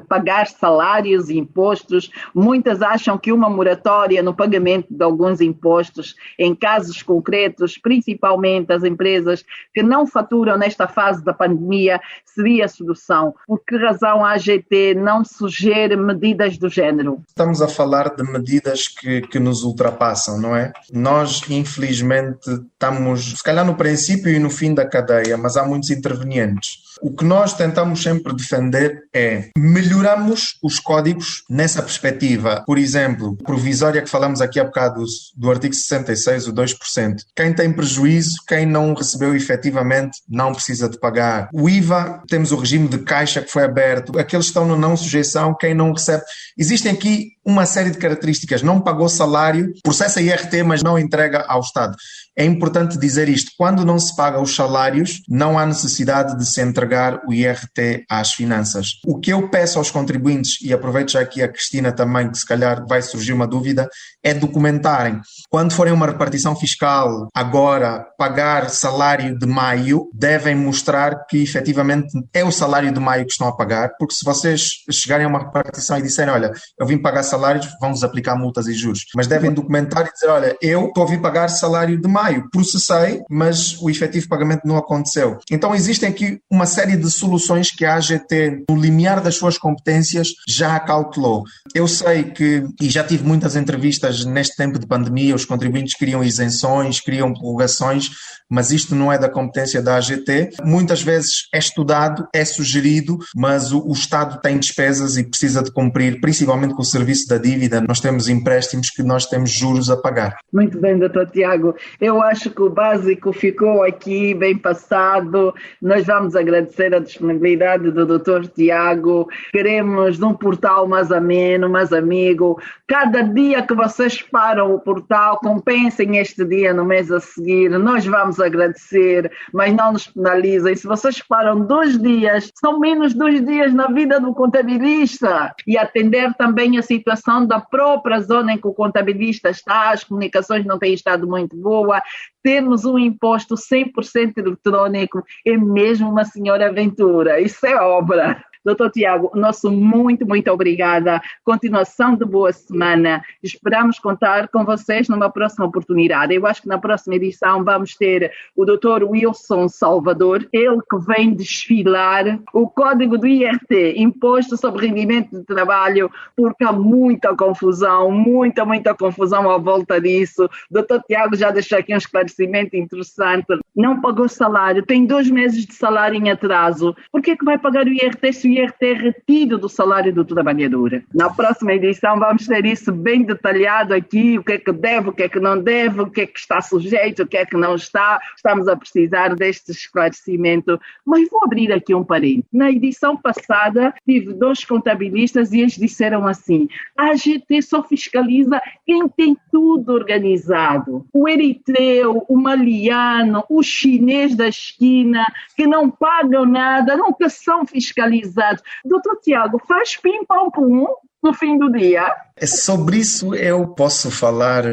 pagar salários e impostos. Muitas acham que uma moratória no pagamento de alguns impostos, em casos concretos, principalmente as empresas que não faturam nesta fase da pandemia, seria a solução. Por que razão a AGT não sugere medidas do género? Estamos a falar de medidas que nos ultrapassam, não é? Nós, infelizmente, estamos, se calhar no princípio e no fim da cadeia, mas há muitos intervenientes. O que nós tentamos sempre defender é melhoramos os códigos nessa perspectiva. Por exemplo, provisória que falamos aqui há bocado do artigo 66, o 2%. Quem tem prejuízo, quem não recebeu efetivamente, não precisa de pagar. O IVA, temos o regime de caixa que foi aberto. Aqueles que estão no não sujeição, quem não recebe. Existem aqui uma série de características. Não pagou salário, processa IRT, mas não entrega ao Estado. É importante dizer isto. Quando não se paga os salários, não há necessidade de se entregar o IRT às finanças. O que eu peço aos contribuintes, e aproveito já aqui a Cristina também, que se calhar vai surgir uma dúvida, é documentarem. Quando forem uma repartição fiscal, agora, pagar salário de maio, devem mostrar que efetivamente é o salário de maio que estão a pagar, porque se vocês chegarem a uma repartição e disserem, olha, eu vim pagar salários, vão-vos aplicar multas e juros. Mas devem documentar e dizer, olha, eu estou a vir pagar salário de maio, processei, mas o efetivo pagamento não aconteceu. Então existem aqui uma série de soluções que a AGT, no limiar das suas competências, já acautelou. Eu sei que, e já tive muitas entrevistas neste tempo de pandemia, os contribuintes queriam isenções, queriam prorrogações, mas isto não é da competência da AGT. Muitas vezes é estudado, é sugerido, mas o Estado tem despesas e precisa de cumprir, principalmente com o serviço da dívida. Nós temos empréstimos que nós temos juros a pagar. Muito bem, Dr. Tiago. Eu acho que o básico ficou aqui bem passado. Nós vamos agradecer a disponibilidade do Dr. Tiago. Queremos um portal mais ameno, mais amigo. Cada dia que vocês param o portal, compensem este dia no mês a seguir. Nós vamos agradecer, mas não nos penalizem. Se vocês param 2 dias, são menos 2 dias na vida do contabilista. E atender também a situação da própria zona em que o contabilista está, as comunicações não têm estado muito boas. Termos um imposto 100% eletrônico é mesmo uma senhora aventura. Isso é obra. Dr. Tiago, nosso muito obrigada. Continuação de boa semana. Esperamos contar com vocês numa próxima oportunidade. Eu acho que na próxima edição vamos ter o Dr. Wilson Salvador, ele que vem desfilar o código do IRT, Imposto sobre Rendimento de Trabalho, porque há muita confusão à volta disso. O Dr. Tiago já deixou aqui um esclarecimento interessante. Não pagou salário, tem 2 meses de salário em atraso. Por que vai pagar o IRT se o IRT é retido do salário do trabalhador? Na próxima edição vamos ter isso bem detalhado aqui, o que é que deve, o que é que não deve, o que é que está sujeito, o que é que não está. Estamos a precisar deste esclarecimento. Mas vou abrir aqui um parênteses. Na edição passada tive 2 contabilistas e eles disseram assim: a AGT só fiscaliza quem tem tudo organizado. O eritreu, o maliano, o chinês da esquina, que não pagam nada, nunca são fiscalizados. Doutor Tiago, faz pim-pam-pum. no fim do dia? Sobre isso eu posso falar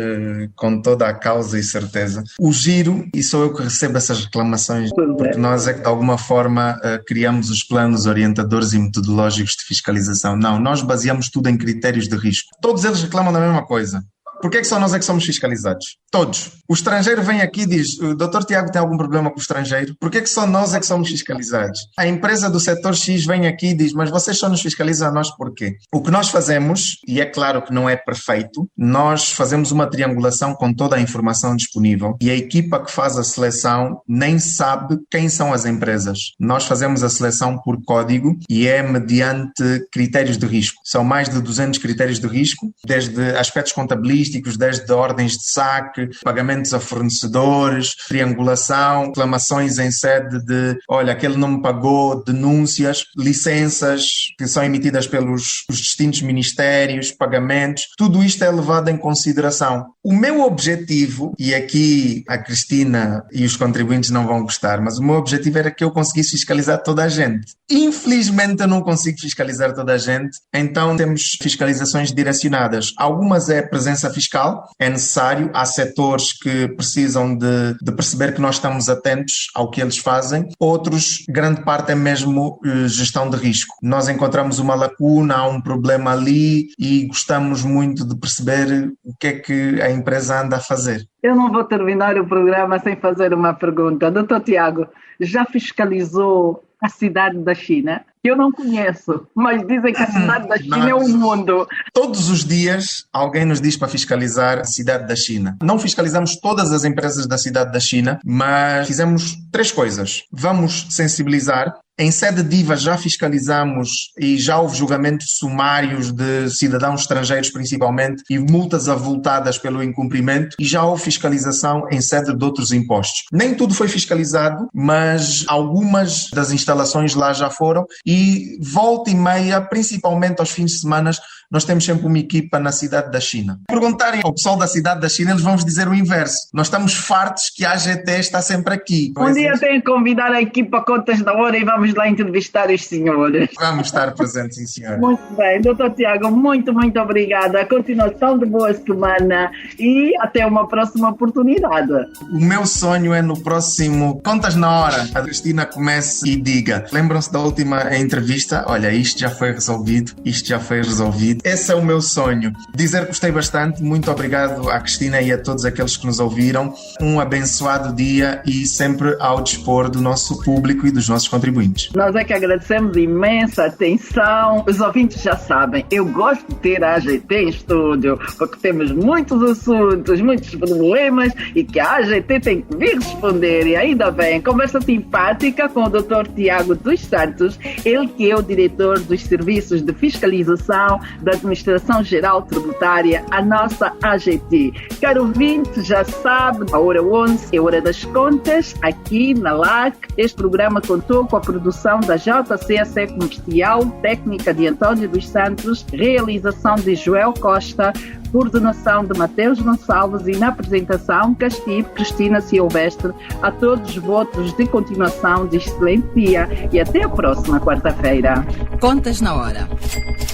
com toda a causa e certeza. O giro, e sou eu que recebo essas reclamações, porque nós é que de alguma forma criamos os planos orientadores e metodológicos de fiscalização. Não, nós baseamos tudo em critérios de risco. Todos eles reclamam da mesma coisa. Por que é que só nós é que somos fiscalizados? Todos. O estrangeiro vem aqui e diz, o Dr. Tiago tem algum problema com o estrangeiro? Por que é que só nós é que somos fiscalizados? A empresa do setor X vem aqui e diz, mas vocês só nos fiscalizam a nós por quê? O que nós fazemos, e é claro que não é perfeito, nós fazemos uma triangulação com toda a informação disponível e a equipa que faz a seleção nem sabe quem são as empresas. Nós fazemos a seleção por código e é mediante critérios de risco. São mais de 200 critérios de risco, desde aspectos contabilísticos, desde ordens de saque, pagamentos a fornecedores, triangulação, reclamações em sede de, olha, aquele não me pagou, denúncias, licenças que são emitidas pelos os distintos ministérios, pagamentos, tudo isto é levado em consideração. O meu objetivo, e aqui a Cristina e os contribuintes não vão gostar, mas o meu objetivo era que eu conseguisse fiscalizar toda a gente. Infelizmente eu não consigo fiscalizar toda a gente, então temos fiscalizações direcionadas. Algumas é presença fiscal, é necessário, há setores que precisam de perceber que nós estamos atentos ao que eles fazem, outros, grande parte é mesmo gestão de risco. Nós encontramos uma lacuna, há um problema ali e gostamos muito de perceber o que é que a empresa anda a fazer. Eu não vou terminar o programa sem fazer uma pergunta. Dr. Tiago, já fiscalizou a cidade da China? Eu não conheço, mas dizem que a cidade da China é o mundo. Todos os dias alguém nos diz para fiscalizar a cidade da China. Não fiscalizamos todas as empresas da cidade da China, mas fizemos 3 coisas. Vamos sensibilizar. Em sede de IVA já fiscalizamos e já houve julgamentos sumários de cidadãos estrangeiros principalmente e multas avultadas pelo incumprimento e já houve fiscalização em sede de outros impostos. Nem tudo foi fiscalizado, mas algumas das instalações lá já foram e volta e meia, principalmente aos fins de semana, nós temos sempre uma equipa na cidade da China. Perguntarem ao pessoal da cidade da China, eles vão vos dizer o inverso. Nós estamos fartos que a AGT está sempre aqui. Um dia tenho que convidar a equipa Contas da Hora e vamos lá entrevistar os senhores. Vamos estar presentes, sim, senhora. Muito bem, Dr. Tiago, muito obrigada. Continuação de boa semana e até uma próxima oportunidade. O meu sonho é no próximo Contas na Hora. A Cristina comece e diga, lembram-se da última entrevista? Olha, isto já foi resolvido, isto já foi resolvido. Esse é o meu sonho. Dizer que gostei bastante. Muito obrigado à Cristina e a todos aqueles que nos ouviram. Um abençoado dia e sempre ao dispor do nosso público e dos nossos contribuintes. Nós é que agradecemos imensa atenção. Os ouvintes já sabem, eu gosto de ter a AGT em estúdio, porque temos muitos assuntos, muitos problemas e que a AGT tem que vir responder. E ainda bem, conversa simpática com o Dr. Tiago dos Santos, ele que é o diretor dos serviços de fiscalização da Administração Geral Tributária, a nossa AGT. Caro ouvinte, já sabe, a hora 11 é hora das contas, aqui na LAC. Este programa contou com a produção da JCAC Comercial, técnica de António dos Santos, realização de Joel Costa, coordenação de Mateus Gonçalves e na apresentação Castigo Cristina Silvestre. A todos votos de continuação de excelente dia e até a próxima quarta-feira. Contas na Hora.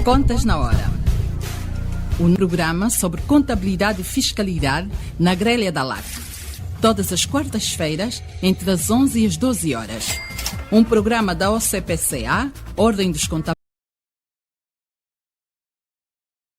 Contas na Hora. Um programa sobre contabilidade e fiscalidade na grelha da LAC. Todas as quartas-feiras, entre as 11 e as 12 horas. Um programa da OCPCA, Ordem dos Contabilistas.